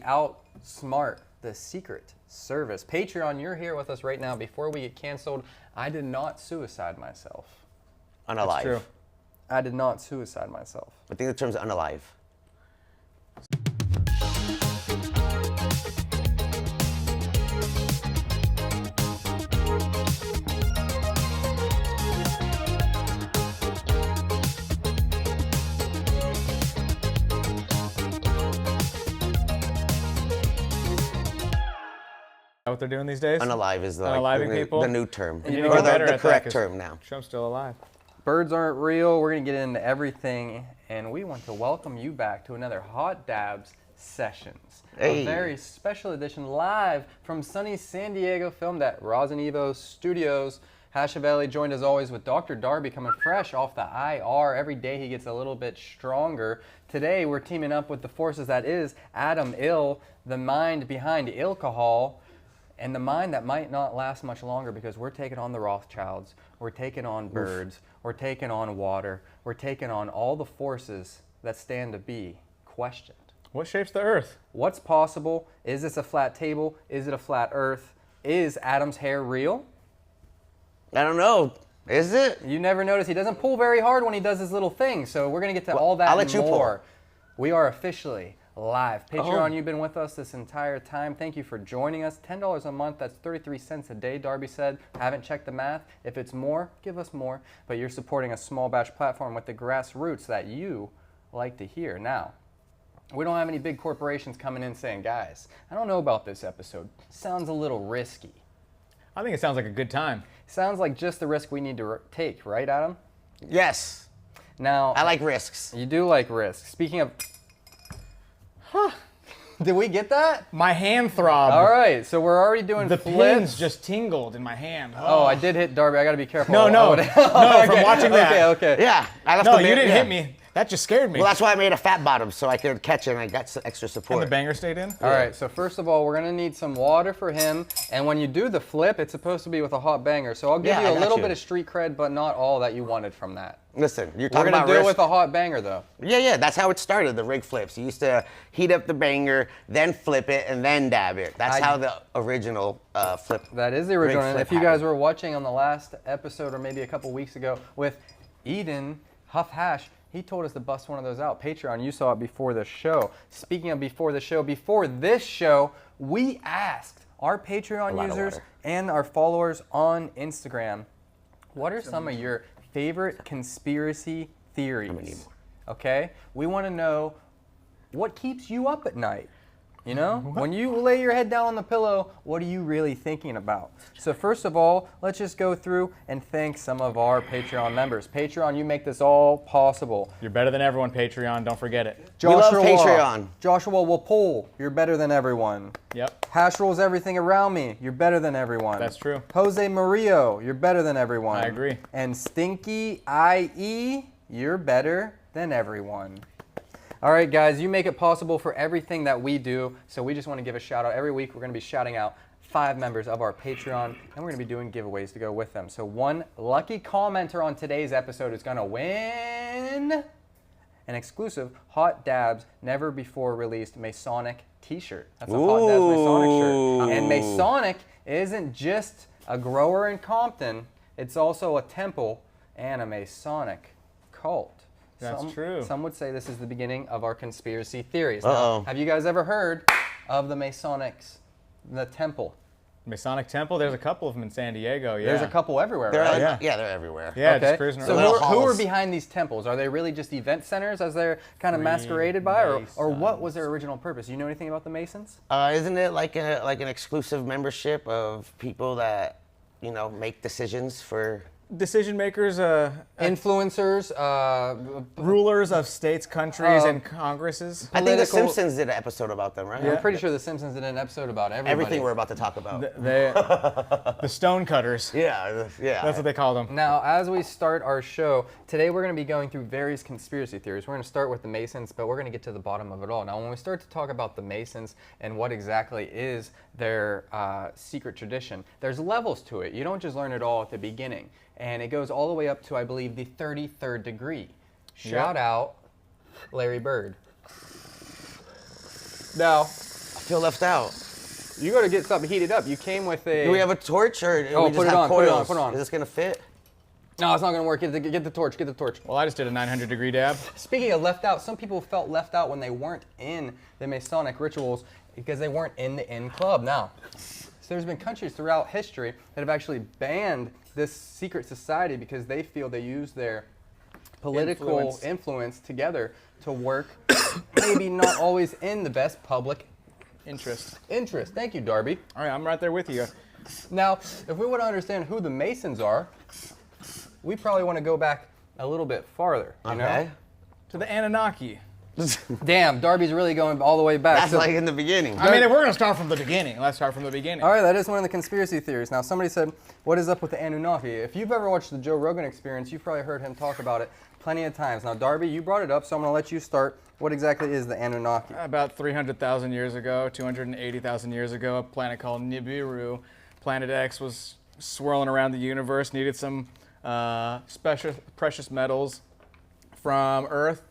outsmart the Secret Service. Patreon, you're here with us right now. Before we get canceled, I did not suicide myself. Unalive. That's true. I did not suicide myself. I think the term's unalive. What they're doing these days? Unalive is the new term. You Or the correct term now. Trump's still alive. Birds aren't real. We're going to get into everything, and we want to welcome you back to another Hot Dabs Sessions. Hey. A very special edition live from sunny San Diego, filmed at Rosin Evo Studios. Hashavelli joined as always with Dr. Darby, coming fresh off the IR. Every day he gets a little bit stronger. Today we're teaming up with the forces that is Adam Ill, the mind behind alcohol, and the mind that might not last much longer, because we're taking on the Rothschilds, we're taking on birds, we're taking on water, we're taking on all the forces that stand to be questioned. What shapes the Earth? What's possible? Is this a flat table? Is it a flat Earth? Is Adam's hair real? I don't know. Is it? You never notice he doesn't pull very hard when he does his little thing, so we're going to get to all that I'll and let you more. pull. We are officially live. Patreon, Oh. you've been with us this entire time. Thank you for joining us. $10 a month, that's 33 cents a day. Darby said, haven't checked the math. If it's more, give us more. But you're supporting a small batch platform with the grassroots that you like to hear. Now, we don't have any big corporations coming in saying, guys, I don't know about this episode. Sounds a little risky. I think it sounds like a good time. Sounds like just the risk we need to take, right, Adam? Yes. Now, I like risks. you do like risks. Speaking of... Did we get that? My hand throbbed. All right, so we're already doing The flips. pins just tingled in my hand. Oh, I did hit Darby. I got to be careful. No, no. Okay. No, from watching that. Okay. Yeah. I left No, the you band- didn't yeah. hit me. That just scared me. Well, that's why I made a fat bottom, so I could catch it and I got some extra And support. the banger stayed in? All right, so first of all, we're going to need some water for him. And when you do the flip, it's supposed to be with a hot banger. So I'll give Yeah, you I a got little you. bit of street cred, but not all that you wanted from that. Listen, you're We're talking going to about do it risk. with a hot banger, though. Yeah, that's how it started, the rig flips. You used to heat up the banger, then flip it, and then dab it. That's how the original flip. That is the original. And flip if you guys happened. were watching on the last episode, or maybe a couple weeks ago, with Eden Huff Hash, he told us to bust one of those out. Patreon, you saw it before the show. Speaking of before the show, before this show, we asked our Patreon lot of users water. and our followers on Instagram, what are some of your favorite conspiracy theories? I'm gonna need more. Okay? We want to know what keeps you up at night. You know, when you lay your head down on the pillow, what are you really thinking about? So first of all, let's just go through and thank some of our Patreon members. Patreon, you make this all possible. You're better than everyone, Patreon. Don't forget it. We love Patreon. Joshua will pull. You're better than everyone. Yep. Hash rolls everything around me. You're better than everyone. That's true. Jose Murillo, you're better than everyone. I agree. And Stinky IE, you're better than everyone. All right, guys, you make it possible for everything that we do. So we just want to give a shout out. Every week, we're going to be shouting out 5 members of our Patreon, and we're going to be doing giveaways to go with them. So one lucky commenter on today's episode is going to win an exclusive Hot Dabs never before released Masonic t-shirt. That's a Hot Dabs Masonic shirt. And Masonic isn't just a grower in Compton. It's also a temple and a Masonic cult. That's true. Some would say this is the beginning of our conspiracy theories. Uh-oh. Now, have you guys ever heard of the Masonics, the temple? Masonic Temple, there's a couple of them in San Diego, yeah. There's a couple everywhere, They're right? yeah, they're everywhere. Yeah, Okay. just cruising So around. who are halls. behind these temples? Are they really just event centers as they're kind of masqueraded by, or what was their original purpose? You know anything about the Masons? Isn't it like an exclusive membership of people that, make decisions for... Decision makers, Influencers, rulers of states, countries, and congresses. I think The Political- Simpsons did an episode about them, right? I'm pretty sure The Simpsons did an episode about everybody. Everything we're about to talk about. The stone cutters. Yeah. That's what they call them. Now, as we start our show, today we're going to be going through various conspiracy theories. We're going to start with the Masons, but we're going to get to the bottom of it all. Now, when we start to talk about the Masons and what exactly is their secret tradition, there's levels to it. You don't just learn it all at the beginning. And it goes all the way up to, I believe, the 33rd degree. Shout out Larry Bird. Now, feel left out. You got to get something heated up. You came with a... Do we have a torch or do we just put it have on, coils? put it on. Is this gonna fit? No, it's not going to work. Get the torch, get the torch. Well, I just did a 900-degree dab. Speaking of left out, some people felt left out when they weren't in the Masonic rituals because they weren't in the in club. Now, so there's been countries throughout history that have actually banned this secret society because they feel they use their political influence together to work, maybe not always in the best public Interest. Thank you, Darby. All right, I'm right there with you. Now, if we want to understand who the Masons are, we probably want to go back a little bit farther, you know? To the Anunnaki. Damn, Darby's really going all the way back. That's like in the beginning. I mean, if we're going to start from the beginning, let's start from the beginning. All right, that is one of the conspiracy theories. Now, somebody said, what is up with the Anunnaki? If you've ever watched the Joe Rogan Experience, you've probably heard him talk about it plenty of times. Now, Darby, you brought it up, so I'm going to let you start. What exactly is the Anunnaki? About 300,000 years ago, 280,000 years ago, a planet called Nibiru, Planet X, was swirling around the universe, needed some special precious metals from Earth,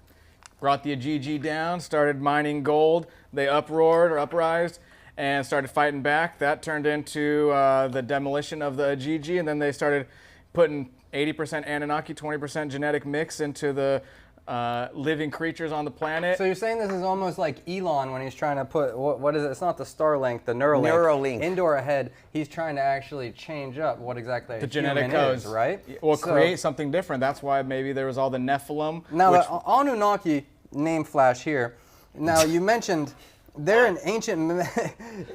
brought the Ajiji down, started mining gold. They uprised, and started fighting back. That turned into the demolition of the Ajiji, and then they started putting 80% Anunnaki, 20% genetic mix into the living creatures on the planet. So you're saying this is almost like Elon when he's trying to put, what is it? It's not the Starlink, the Neuralink. Into our head. He's trying to actually change up what exactly the genetic human codes, is, right? Or create something different. That's why maybe there was all the Nephilim. Now, the Anunnaki name flash here. Now, you mentioned they're an ancient,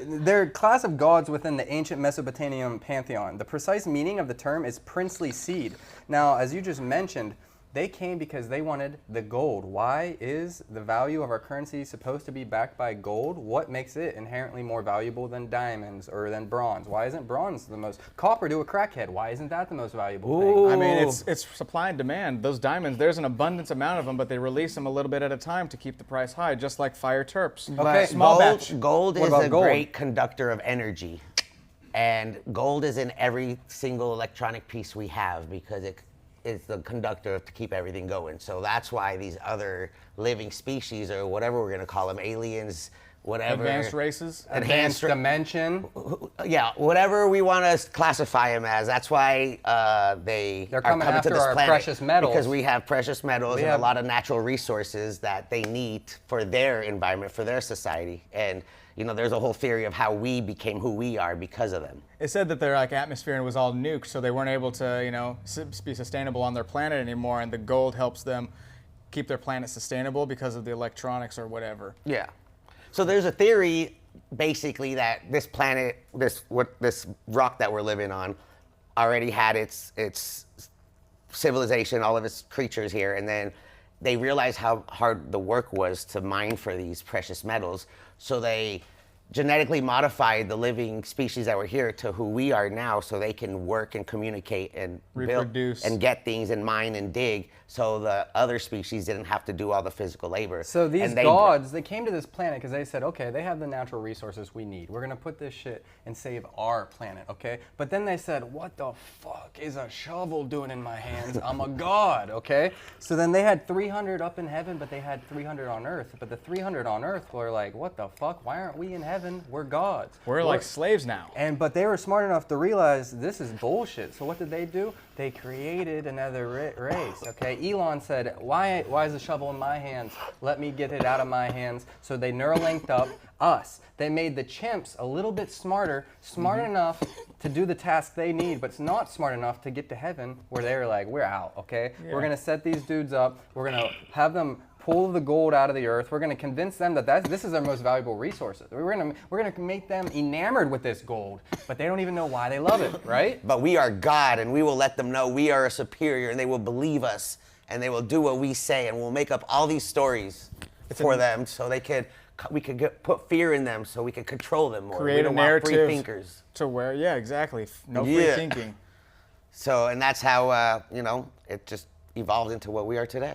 they're a class of gods within the ancient Mesopotamian pantheon. The precise meaning of the term is princely seed. Now, as you just mentioned, they came because they wanted the gold. Why is the value of our currency supposed to be backed by gold? What makes it inherently more valuable than diamonds or than bronze? Why isn't bronze the most? Copper to a crackhead, why isn't that the most valuable thing? I mean, it's supply and demand. Those diamonds, there's an abundance amount of them, but they release them a little bit at a time to keep the price high, just like fire terps. Okay, small batch. Gold is a gold? great conductor of energy. And gold is in every single electronic piece we have because it is the conductor to keep everything going. So that's why these other living species, or whatever we're going to call them, aliens, whatever. Advanced races. Advanced dimension. Yeah, whatever we want to classify them as. That's why they're coming to after this our planet, precious metals. because we have precious metals and a lot of natural resources that they need for their environment, for their society. And you know, there's a whole theory of how we became who we are because of them. It said that their atmosphere was all nuked, so they weren't able to, be sustainable on their planet anymore, and the gold helps them keep their planet sustainable because of the electronics or whatever. Yeah. So there's a theory, basically, that this planet, this rock that we're living on, already had its civilization, all of its creatures here, and then they realized how hard the work was to mine for these precious metals. So they genetically modified the living species that were here to who we are now, so they can work and communicate and reproduce build and get things and mine and dig, so the other species didn't have to do all the physical labor. So these gods, they came to this planet because they said, okay, they have the natural resources we need. We're going to put this shit and save our planet, okay? But then they said, what the fuck is a shovel doing in my hands? I'm a god, okay? So then they had 300 up in heaven, but they had 300 on earth. But the 300 on earth were like, what the fuck? Why aren't we in heaven? We're gods. We're like slaves now. But they were smart enough to realize this is bullshit. So what did they do? They created another race, okay? Elon said, why is the shovel in my hands? Let me get it out of my hands. So they Neuralinked up us. They made the chimps a little bit smart enough to do the task they need, but it's not smart enough to get to heaven, where they're like, we're out, okay? Yeah. We're gonna set these dudes up. We're gonna have them pull the gold out of the earth. We're going to convince them that this is our most valuable resources. We're going to make them enamored with this gold, but they don't even know why they love it, right? But we are God, and we will let them know we are a superior, and they will believe us, and they will do what we say, and we'll make up all these stories for them, so we could put fear in them, so we can control them more. Create a narrative free thinkers to where, yeah, exactly, no free thinking. So, and that's how it just evolved into what we are today.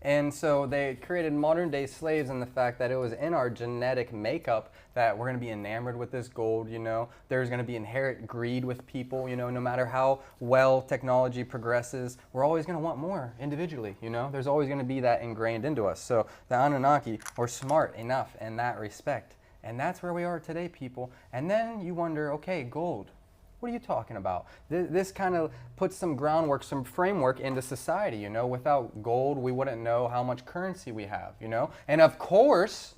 And so they created modern day slaves in the fact that it was in our genetic makeup that we're going to be enamored with this gold, There's going to be inherent greed with people, no matter how well technology progresses, we're always going to want more individually, There's always going to be that ingrained into us. So the Anunnaki were smart enough in that respect. And that's where we are today, people. And then you wonder, okay, gold. What are you talking about? This kind of puts some groundwork, some framework into society, you know? Without gold, we wouldn't know how much currency we have, you know? And of course,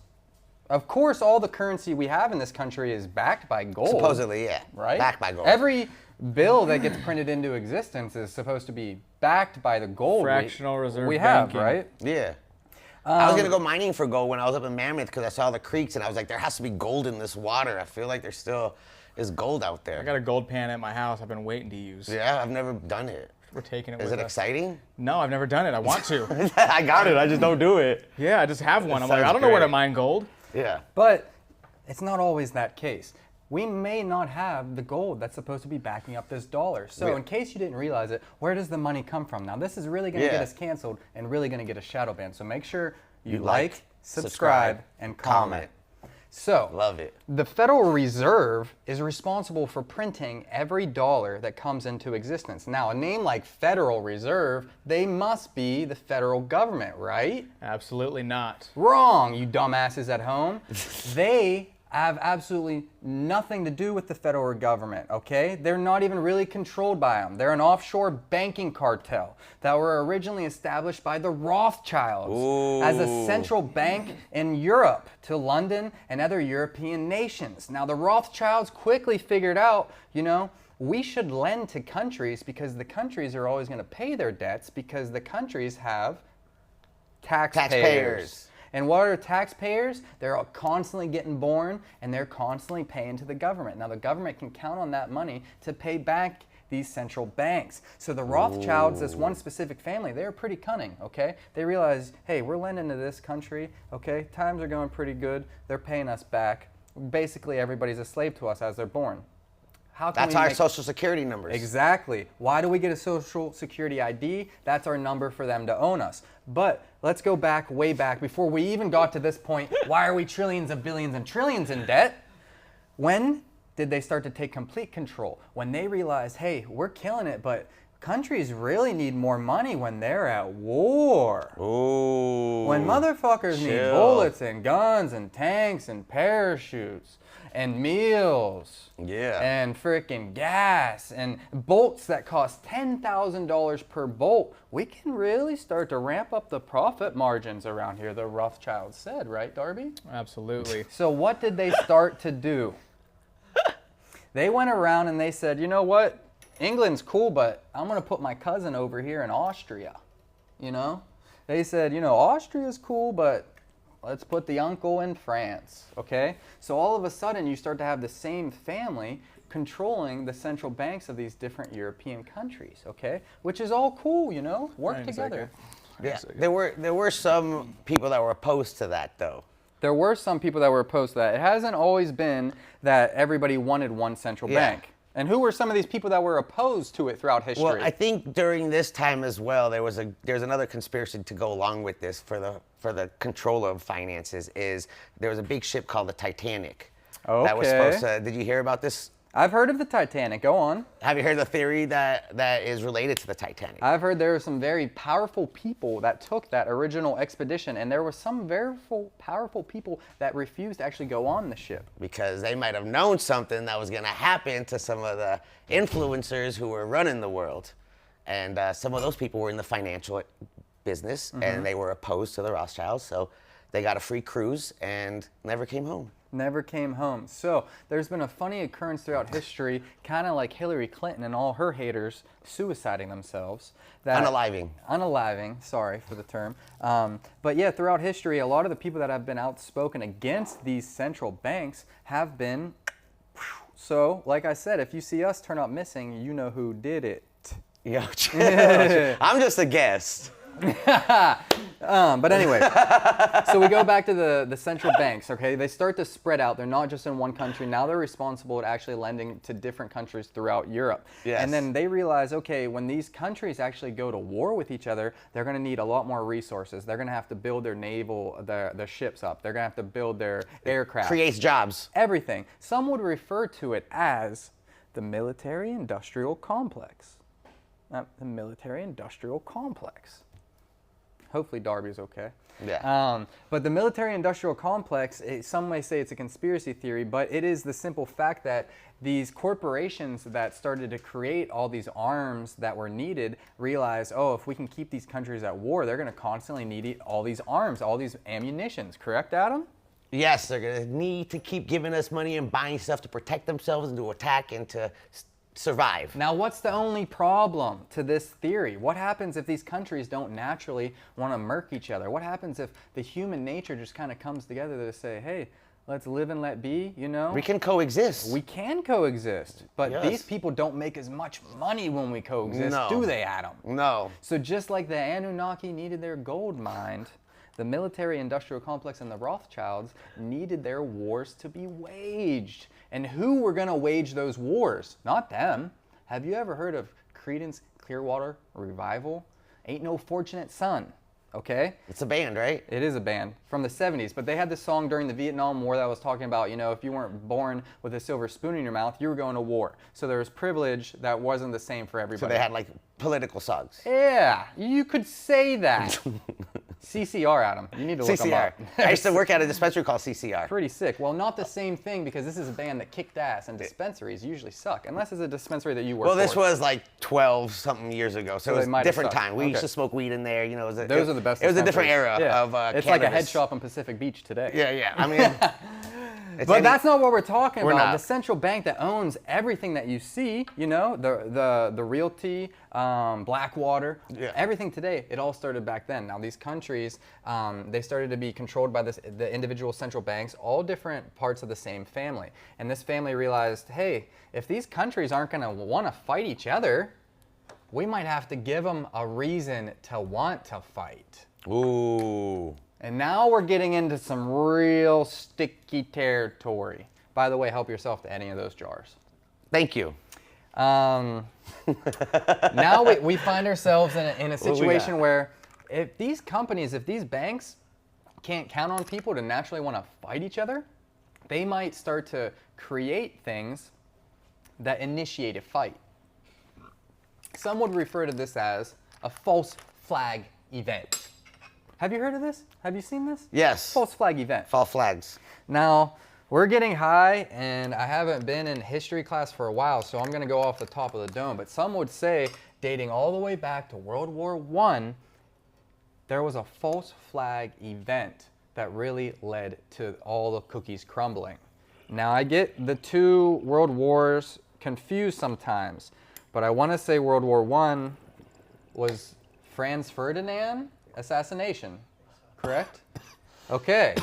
all the currency we have in this country is backed by gold. Supposedly, yeah. Right? Backed by gold. Every bill that gets printed into existence is supposed to be backed by the gold Fractional reserve we have, banking. right? Yeah. I was going to go mining for gold when I was up in Mammoth because I saw the creeks and I was like, there has to be gold in this water. I feel like there still is gold out there. I got a gold pan at my house. I've been waiting to use. Yeah, I've never done it. We're taking it Is with it us. exciting? No, I've never done it. I want to. I got it. I just don't do it. Yeah, I just have one. I'm like, sounds I don't know where to great. mine gold. Yeah. But it's not always that case. We may not have the gold that's supposed to be backing up this dollar. So Yeah. in case you didn't realize it, where does the money come from? Now this is really going to get Yeah. us canceled and really going to get us shadow banned. So make sure you like, like, subscribe, and comment. So Love it. the Federal Reserve is responsible for printing every dollar that comes into existence. Now, a name like Federal Reserve, they must be the federal government, right? Absolutely not. Wrong, you dumbasses at home. They have absolutely nothing to do with the federal government, okay? They're not even really controlled by them. They're an offshore banking cartel that were originally established by the Rothschilds as a central bank in Europe to London and other European nations. Now, the Rothschilds quickly figured out, you know, we should lend to countries because the countries are always going to pay their debts because the countries have taxpayers. And what are taxpayers? They're constantly getting born and they're constantly paying to the government. Now the government can count on that money to pay back these central banks. So the Rothschilds, this one specific family, they're pretty cunning, okay? They realize, hey, we're lending to this country, okay? Times are going pretty good. They're paying us back. Basically, everybody's a slave to us as they're born. How can That's we our make- social security numbers. Exactly. Why do we get a social security ID? That's our number for them to own us. But let's go back, way back, before we even got to this point. Why are we trillions of billions and trillions in debt? When did they start to take complete control? When they realized, hey, we're killing it, but countries really need more money when they're at war. Ooh. When motherfuckers need Chill. bullets and guns and tanks and parachutes and meals Yeah. and freaking gas and bolts that cost $10,000 per bolt, we can really start to ramp up the profit margins around here, the Rothschilds said, right, Darby? Absolutely. So what did they start to do? They went around and they said, you know what? England's cool, but I'm going to put my cousin over here in Austria, you know? They said, you know, Austria's cool, but let's put the uncle in France, okay? So all of a sudden you start to have the same family controlling the central banks of these different European countries, okay? Which is all cool, you know? Work Hang on a together. Yeah. There were some people that were opposed to that though. There were some people that were opposed to that. It hasn't always been that everybody wanted one central Yeah. bank. And who were some of these people that were opposed to it throughout history? Well, I think during this time as well, there's another conspiracy to go along with this for the control of finances. Is there was a big ship called the Titanic that was Okay. supposed to. Did you hear about this? I've heard of the Titanic. Go on. Have you heard the theory that is related to the Titanic? I've heard there were some very powerful people that took that original expedition, and there were some very powerful people that refused to actually go on the ship. Because they might have known something that was going to happen to some of the influencers who were running the world. And some of those people were in the financial business, and they were opposed to the Rothschilds. So they got a free cruise and never came home. Never came home. So there's been a funny occurrence throughout history, kind of like Hillary Clinton and all her haters suiciding themselves. Unaliving, sorry for the term. But yeah, throughout history, a lot of the people that have been outspoken against these central banks have been. So, like I said, if you see us turn up missing, you know who did it. Yo, chill. I'm just a guest. But anyway, so we go back to the central banks, okay? They start to spread out. They're not just in one country. Now they're responsible at actually lending to different countries throughout Europe. Yes. And then they realize, okay, when these countries actually go to war with each other, they're going to need a lot more resources. They're going to have to build their naval, their ships up. They're going to have to build their aircraft. Creates jobs. Everything. Some would refer to it as the military-industrial complex. The military-industrial complex. Hopefully Darby's okay. Yeah. But the military-industrial complex, some may say it's a conspiracy theory, but it is the simple fact that these corporations that started to create all these arms that were needed realized, oh, if we can keep these countries at war, they're going to constantly need all these arms, all these ammunitions. Correct, Adam? Yes, they're going to need to keep giving us money and buying stuff to protect themselves and to attack and to survive. Now, what's the only problem to this theory? What happens if these countries don't naturally want to murk each other? What happens if the human nature just kind of comes together to say, hey, let's live and let be, you know? We can coexist. We can coexist, but Yes. these people don't make as much money when we coexist, No. do they, Adam? No. So just like the Anunnaki needed their gold mined, the military-industrial complex and the Rothschilds needed their wars to be waged. And who were going to wage those wars? Not them. Have you ever heard of Creedence Clearwater Revival? Ain't no fortunate son, okay? It's a band, right? It is a band from the 70s, but they had this song during the Vietnam War that was talking about, you know, if you weren't born with a silver spoon in your mouth, you were going to war. So there was privilege that wasn't the same for everybody. So they had like political songs. Yeah, you could say that. CCR, Adam. You need to look them CCR. up. I used to work at a dispensary called CCR. Pretty sick. Well, not the same thing because this is a band that kicked ass, and dispensaries usually suck, unless it's a dispensary that you work Well, for. this was like 12-something years ago, so they it was might a have different sucked. time. We Okay. used to smoke weed in there, you know. Those are the best. It was a different era yeah. of It's like a head cannabis. shop in Pacific Beach today. Yeah, yeah. I mean, But that's not what we're talking We're about. not. The central bank that owns everything that you see, you know, the realty, Blackwater, Yeah. everything today, it all started back then. Now these countries, they started to be controlled by the individual central banks, all different parts of the same family. And this family realized, hey, if these countries aren't going to want to fight each other, we might have to give them a reason to want to fight. Ooh. And now we're getting into some real sticky territory. By the way, help yourself to any of those jars. Thank you. Now we find ourselves in a situation where if these companies, if these banks can't count on people to naturally want to fight each other, they might start to create things that initiate a fight. Some would refer to this as a false flag event. Have you heard of this? Have you seen this? Yes. False flag event. Fall flags. Now, we're getting high, and I haven't been in history class for a while, so I'm going to go off the top of the dome. But some would say, dating all the way back to World War I, there was a false flag event that really led to all the cookies crumbling. Now, I get the two world wars confused sometimes, but I want to say World War I was Franz Ferdinand assassination, correct? Okay.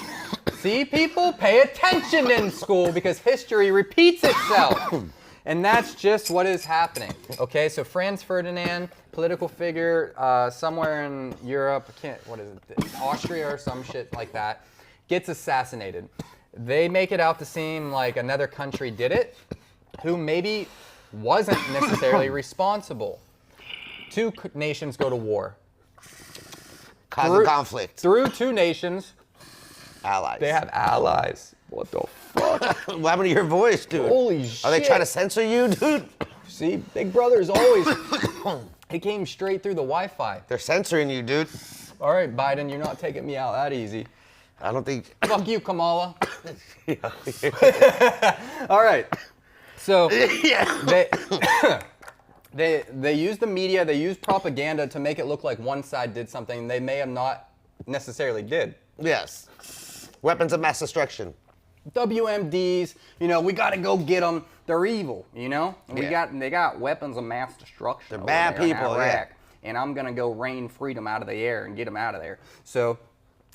See, people, pay attention in school because history repeats itself. And that's just what is happening. Okay, so Franz Ferdinand, political figure somewhere in Europe, what is it, Austria or some shit like that, gets assassinated. They make it out to seem like another country did it, who maybe wasn't necessarily responsible. Two nations go to war. Causing conflict. Through two nations, Allies. they have allies. What the fuck? What happened to your voice, dude? Holy shit. Are they trying to censor you, dude? See, Big Brother is always... He came straight through the Wi-Fi. They're censoring you, dude. All right, Biden, you're not taking me out that easy. I don't think... Fuck you, Kamala. All right. So they use the media, they use propaganda to make it look like one side did something they may have not necessarily did. Yes. Weapons of mass destruction. WMDs, you know, we got to go get them. They're evil, you know? Yeah. They got weapons of mass destruction. They're over bad there in people, Iraq, yeah. And I'm going to go rain freedom out of the air and get them out of there. So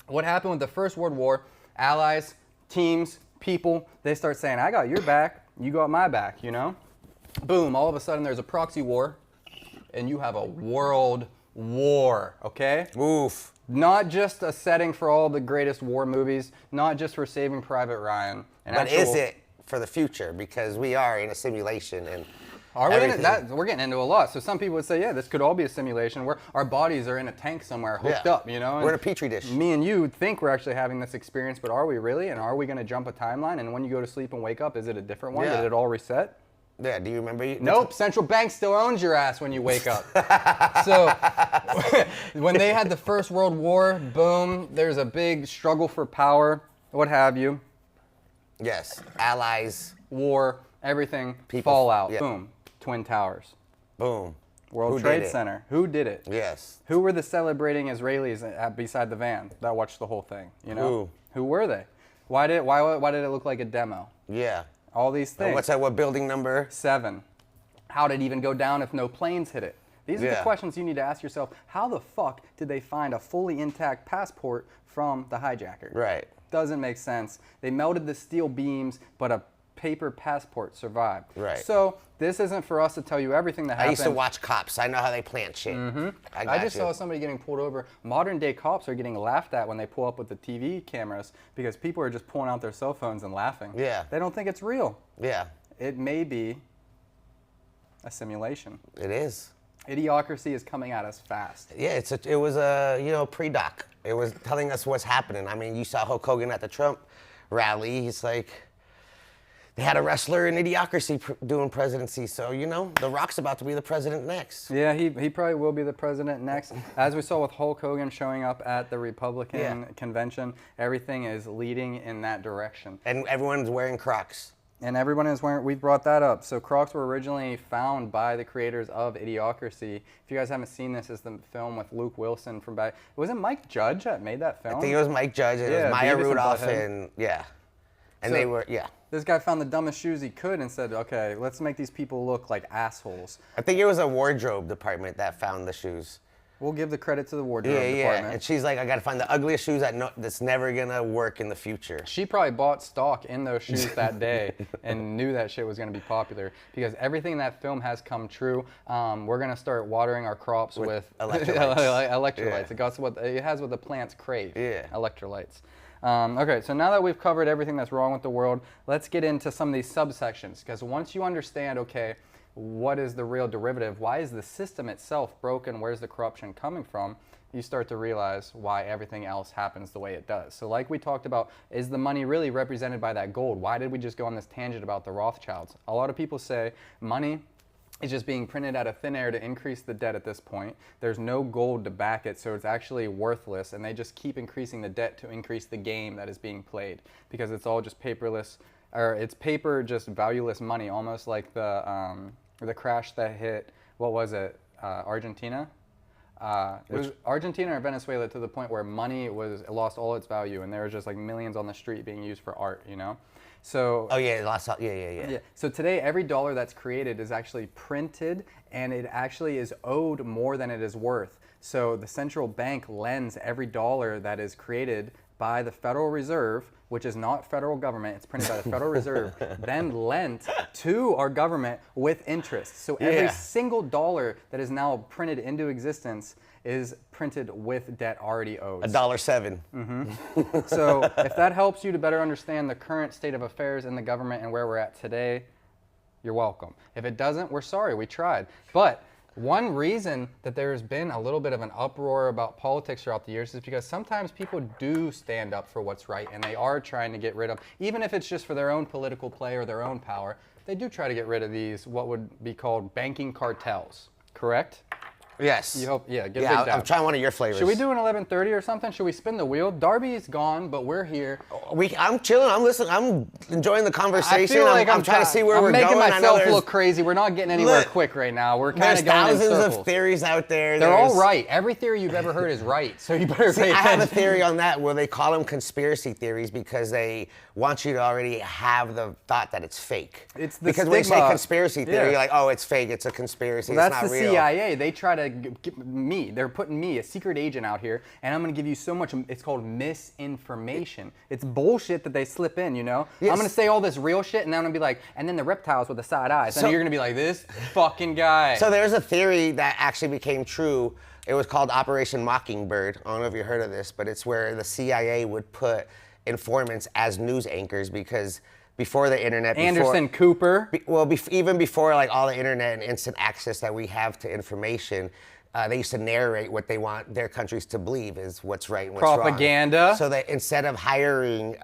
what happened with the First World War, allies, teams, people, they start saying, I got your back, you got my back, you know? Boom, all of a sudden there's a proxy war, and you have a world war, okay? Oof. Not just a setting for all the greatest war movies, not just for Saving Private Ryan. But is it for the future? Because we are in a simulation and Are we in everything. it? We're getting into a lot. So some people would say, yeah, this could all be a simulation where our bodies are in a tank somewhere hooked Yeah. up, you know? We're in a petri dish. Me and you think we're actually having this experience, but are we really? And are we going to jump a timeline? And when you go to sleep and wake up, is it a different one? Yeah. Did it all reset? Yeah, do you remember? Nope, central bank still owns your ass when you wake up. So when they had the First World War, boom, there's a big struggle for power, what have you. Yes, allies. War, everything, People, fallout, yeah. boom, Twin Towers. Boom. World Who Trade did it? Center. Who did it? Yes. Who were the celebrating Israelis beside the van that watched the whole thing? You know, who were they? Why did it look like a demo? Yeah. All these things. And what's that? What building number? 7. How did it even go down if no planes hit it? These are the questions you need to ask yourself. How the fuck did they find a fully intact passport from the hijacker? Right. Doesn't make sense. They melted the steel beams, but a paper passport survived. Right. So this isn't for us to tell you everything that happened. I used to watch Cops. I know how they plant shit. I just saw somebody getting pulled over. Modern day cops are getting laughed at when they pull up with the TV cameras because people are just pulling out their cell phones and laughing. Yeah. They don't think it's real. Yeah. It may be a simulation. It is. Idiocracy is coming at us fast. Yeah, it was a pre-doc. It was telling us what's happening. I mean, you saw Hulk Hogan at the Trump rally. He's like, they had a wrestler in Idiocracy doing presidency. So, The Rock's about to be the president next. Yeah, he probably will be the president next. As we saw with Hulk Hogan showing up at the Republican convention, everything is leading in that direction. And everyone's wearing Crocs. And everyone is wearing, we brought that up. So Crocs were originally found by the creators of Idiocracy. If you guys haven't seen this, it's the film with Luke Wilson from back. Was it Mike Judge that made that film? I think it was Mike Judge. It was Maya Rudolph and And they were, This guy found the dumbest shoes he could and said, okay, let's make these people look like assholes. I think it was a wardrobe department that found the shoes. We'll give the credit to the wardrobe department. Yeah, and she's like, I gotta find the ugliest shoes that's never gonna work in the future. She probably bought stock in those shoes that day and knew that shit was gonna be popular because everything in that film has come true. We're gonna start watering our crops with electrolytes. Electrolytes. It has what the plants crave. Yeah. Electrolytes. Okay, so now that we've covered everything that's wrong with the world, let's get into some of these subsections because once you understand, okay, what is the real derivative? Why is the system itself broken? Where's the corruption coming from? You start to realize why everything else happens the way it does. So like we talked about, is the money really represented by that gold? Why did we just go on this tangent about the Rothschilds? A lot of people say money is just being printed out of thin air to increase the debt at this point. There's no gold to back it, so it's actually worthless, and they just keep increasing the debt to increase the game that is being played because it's all just paperless, or it's paper, just valueless money, almost like the crash that hit, what was it, Argentina? It was Argentina or Venezuela to the point where money lost all its value and there was just like millions on the street being used for art, So. Oh yeah, yeah. So today every dollar that's created is actually printed and it actually is owed more than it is worth. So the central bank lends every dollar that is created by the Federal Reserve, which is not federal government, it's printed by the Federal Reserve, then lent to our government with interest. So every single dollar that is now printed into existence is printed with debt already owed. $1.07. Mm-hmm. So if that helps you to better understand the current state of affairs in the government and where we're at today, you're welcome. If it doesn't, we're sorry, we tried. But one reason that there's been a little bit of an uproar about politics throughout the years is because sometimes people do stand up for what's right and they are trying to get rid of, even if it's just for their own political play or their own power, they do try to get rid of these, what would be called banking cartels, correct? Yes. You hope, get a big Yeah, dab. I'm trying one of your flavors. Should we do an 11:30 or something? Should we spin the wheel? Darby's gone, but we're here. I'm chilling. I'm listening. I'm enjoying the conversation. I feel like I'm trying to see where we're going. I'm making myself look crazy. We're not getting anywhere quick right now. We're kind There's of going in thousands circles. of theories out there. They're all right. Every theory you've ever heard is right. So you better pay attention. I have a theory on that where they call them conspiracy theories because they want you to already have the thought that it's fake. It's the because when you say stigma. conspiracy theory, you're like, oh, it's fake. It's a conspiracy. Well, it's that's not the real. CIA. They try to they're putting me, a secret agent out here, and I'm going to give you so much, it's called misinformation. It's bullshit that they slip in, Yes. I'm going to say all this real shit, and then I'm going to be like, and then the reptiles with the side eyes. And you're going to be like, this fucking guy. So there's a theory that actually became true. It was called Operation Mockingbird. I don't know if you heard of this, but it's where the CIA would put informants as news anchors because before the internet, Anderson Cooper. Even before like all the internet and instant access that we have to information, they used to narrate what they want their countries to believe is what's right and what's wrong. Propaganda. So that instead of hiring,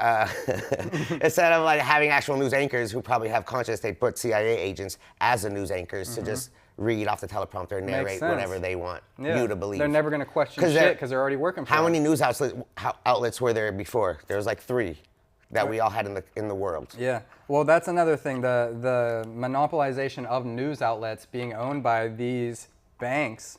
instead of like having actual news anchors who probably have conscience, they put CIA agents as the news anchors to just read off the teleprompter and narrate whatever they want you to believe. They're never going to question shit because they're already working for How them. many news outlets were there before? There was like 3 that we all had in the world. Yeah. Well, that's another thing. The monopolization of news outlets being owned by these banks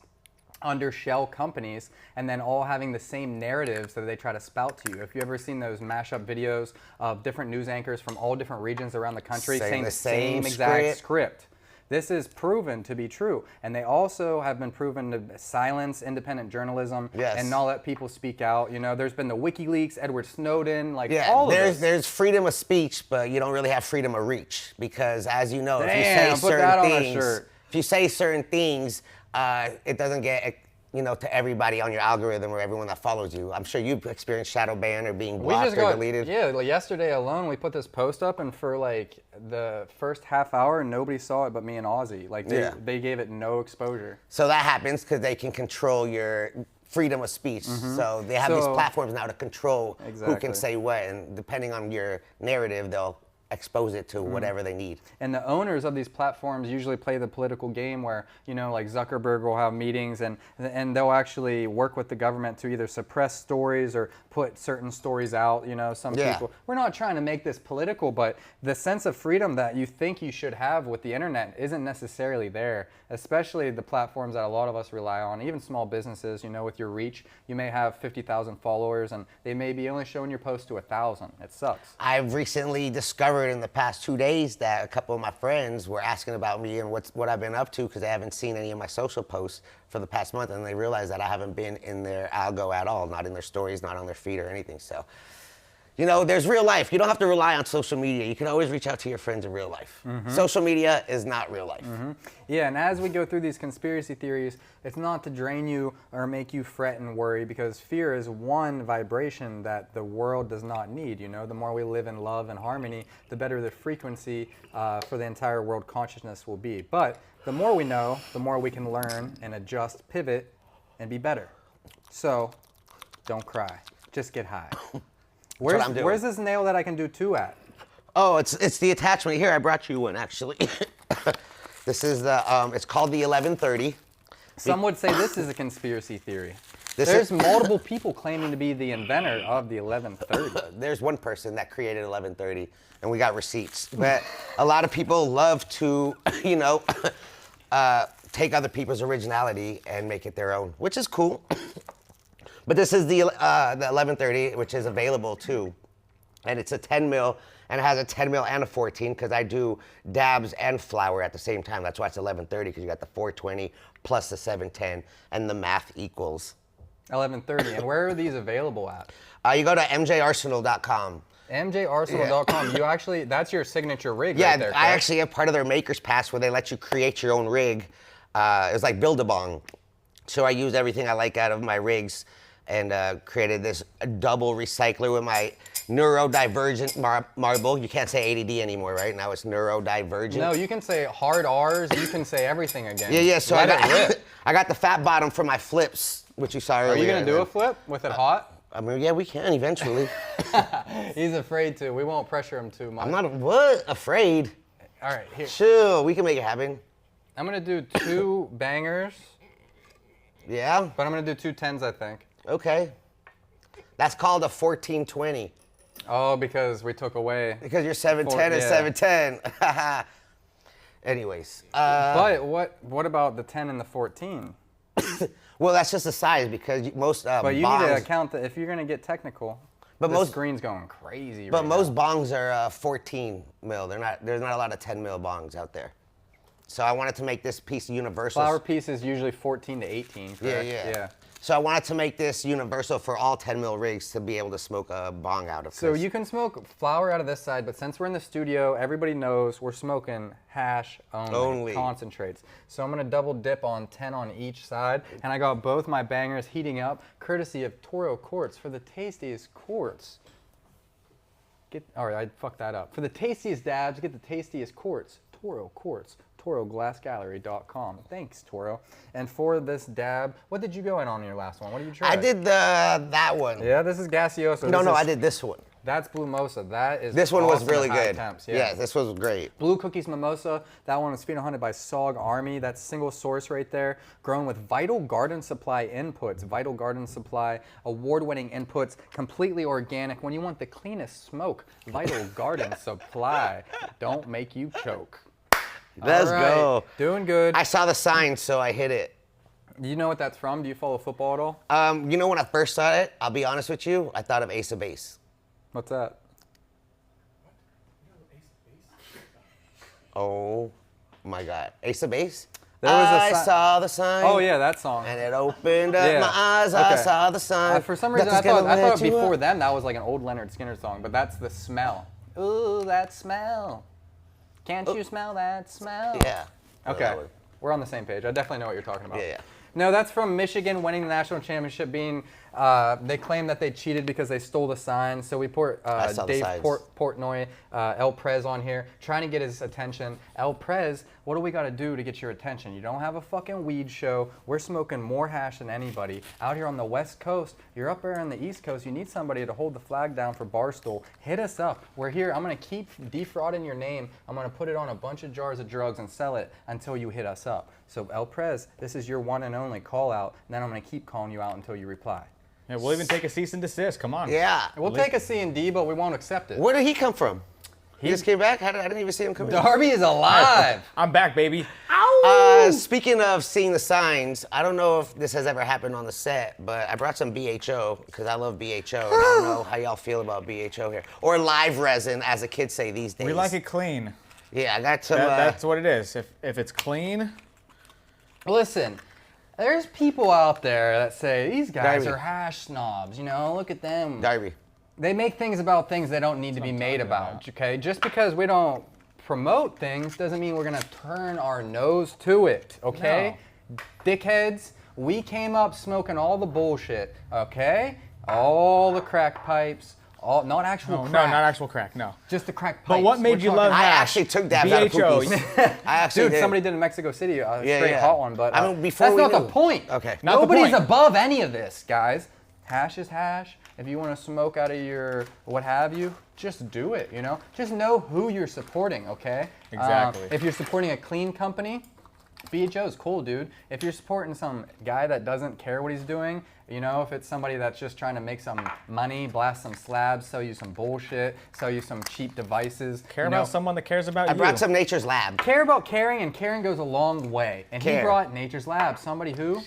under shell companies, and then all having the same narratives that they try to spout to you. If you ever seen those mashup videos of different news anchors from all different regions around the country saying the same exact script. This is proven to be true. And they also have been proven to silence independent journalism and not let people speak out. You know, there's been the WikiLeaks, Edward Snowden, like all of this. There's freedom of speech, but you don't really have freedom of reach because, as you know, if you say certain things, it doesn't get to everybody on your algorithm or everyone that follows you. I'm sure you've experienced shadow ban or being blocked or deleted. Yeah, like yesterday alone, we put this post up, and for like the first half hour, nobody saw it but me and Ozzy. Like they gave it no exposure. So that happens because they can control your freedom of speech. So they have these platforms now to control who can say what, and depending on your narrative, they'll expose it to whatever they need. And the owners of these platforms usually play the political game where, like Zuckerberg will have meetings and they'll actually work with the government to either suppress stories or put certain stories out. Some people, we're not trying to make this political, but the sense of freedom that you think you should have with the internet isn't necessarily there, especially the platforms that a lot of us rely on, even small businesses, with your reach. You may have 50,000 followers and they may be only showing your post to 1,000. It sucks. I've recently discovered in the past 2 days that a couple of my friends were asking about me and what I've been up to because they haven't seen any of my social posts for the past month, and they realize that I haven't been in their algo at all, not in their stories, not on their feed or anything. So, there's real life. You don't have to rely on social media. You can always reach out to your friends in real life. Social media is not real life. Yeah, and as we go through these conspiracy theories, it's not to drain you or make you fret and worry, because fear is one vibration that the world does not need. The more we live in love and harmony, the better the frequency for the entire world consciousness will be. But the more we know, the more we can learn and adjust, pivot, and be better. So, don't cry. Just get high. Where's this nail that I can do 2 at? Oh, it's the attachment here. I brought you one actually. This is it's called the 1130. Some would say this is a conspiracy theory. There's multiple people claiming to be the inventor of the 1130. There's one person that created 1130, and we got receipts. But a lot of people love to, take other people's originality and make it their own, which is cool. But this is the 1130, which is available too, and it's a 10 mil, and it has a 10 mil and a 14 because I do dabs and flower at the same time. That's why it's 1130, because you got the 420 plus the 710, and the math equals 1130. And where are these available at? You go to mjarsenal.com. mjarsenal.com. You actually, that's your signature rig right there, I actually have part of their Maker's Pass where they let you create your own rig. It's like Build-A-Bong. So I use everything I like out of my rigs and created this double recycler with my neurodivergent marble. You can't say ADD anymore, right? Now it's neurodivergent. No, you can say hard R's. You can say everything again. Yeah. So I got the fat bottom for my flips, which you saw earlier. Are you gonna do a flip with it hot? I mean, yeah, we can eventually. He's afraid to. We won't pressure him too much. I'm not afraid. All right, here. Chill. We can make it happen. I'm gonna do 2 bangers. Yeah. But I'm gonna do 2 10s, I think. Okay. That's called a 1420. Oh, because we took away. Because you're 710 and 710. Anyways. But what about the 10 and the 14? Well, that's just the size because most but you bongs, need to account that if you're gonna get technical. But this screen's going crazy. But right most now. bongs are 14 mil. There's not a lot of 10 mil bongs out there. So I wanted to make this piece universal. Flower piece is usually 14 to 18, correct? Yeah. So I wanted to make this universal for all 10 mil rigs to be able to smoke a bong out of. So you can smoke flower out of this side, but since we're in the studio, everybody knows we're smoking hash only. Concentrates. So I'm gonna double dip on 10 on each side, and I got both my bangers heating up, courtesy of Toro Quartz for the tastiest quartz. All right, I fucked that up. For the tastiest dabs, get the tastiest quartz. Toro Quartz. ToroGlassGallery.com. Thanks, Toro. And for this dab, what did you go in on your last one? What did you try? I did that one. Yeah, this is gaseoso. No, I did this one. That's Blue Mosa. That is This one was awesome really at high good. temps, Yeah, this was great. Blue Cookies Mimosa, that one was feed hunted by Sog Army. That's single source right there. Grown with Vital Garden Supply inputs. Vital Garden Supply, award-winning inputs, completely organic. When you want the cleanest smoke, Vital Garden Supply. Don't make you choke. Let's go. Doing good. I saw the sign, so I hit it. You know what that's from? Do you follow football at all? You know when I first saw it, I'll be honest with you, I thought of Ace of Base. What's that? Oh my God. Ace of Base? There was I saw the sign. Oh yeah, that song. And it opened up my eyes. Okay. I saw the sign. For some reason, I thought before then that was like an old Leonard Skinner song, but that's the smell. Ooh, that smell. Can't you smell that smell? Yeah. Okay, we're on the same page. I definitely know what you're talking about. Yeah. No, that's from Michigan winning the national championship. They claim that they cheated because they stole the sign. So we put Dave Portnoy, El Prez on here, trying to get his attention. El Prez, what do we got to do to get your attention? You don't have a fucking weed show. We're smoking more hash than anybody. Out here on the West Coast, you're up there on the East Coast. You need somebody to hold the flag down for Barstool. Hit us up. We're here. I'm going to keep defrauding your name. I'm going to put it on a bunch of jars of drugs and sell it until you hit us up. So El Prez, this is your one and only call out. And then I'm going to keep calling you out until you reply. Yeah, we'll even take a cease and desist. Come on. Yeah. We'll take a C&D, but we won't accept it. Where did he come from? He just came back? I didn't even see him come in. Darby is alive. I'm back, baby. Speaking of seeing the signs, I don't know if this has ever happened on the set, but I brought some BHO because I love BHO. And I don't know how y'all feel about BHO here. Or live resin, as the kids say these days. We like it clean. Yeah, I got some. That's what it is. If it's clean. Listen, there's people out there that say these guys Darby. are hash snobs. You know, look at them. Darby. They make things about things they don't need to be made about. Okay, just because we don't promote things doesn't mean we're gonna turn our nose to it. Okay, dickheads. We came up smoking all the bullshit. Okay, all the crack pipes. Not actual crack. No, not actual crack, no. Just the crack pipes. But what made you love I hash? actually took dabs out of BHO. Pookies. I actually Dude, did. somebody did in Mexico City a straight hot one, but I mean, before that's we not the knew. point. Okay. Not the Nobody's point. above any of this, guys. Hash is hash. If you want to smoke out of your what have you, just do it, you know? Just know who you're supporting, okay? Exactly. If you're supporting a clean company, BHO's cool, dude. If you're supporting some guy that doesn't care what he's doing, you know, if it's somebody that's just trying to make some money, blast some slabs, sell you some bullshit, sell you some cheap devices. Care about someone that cares about I you. brought some Nature's Lab. Care about caring, and caring goes a long way. And he brought Nature's Lab, somebody who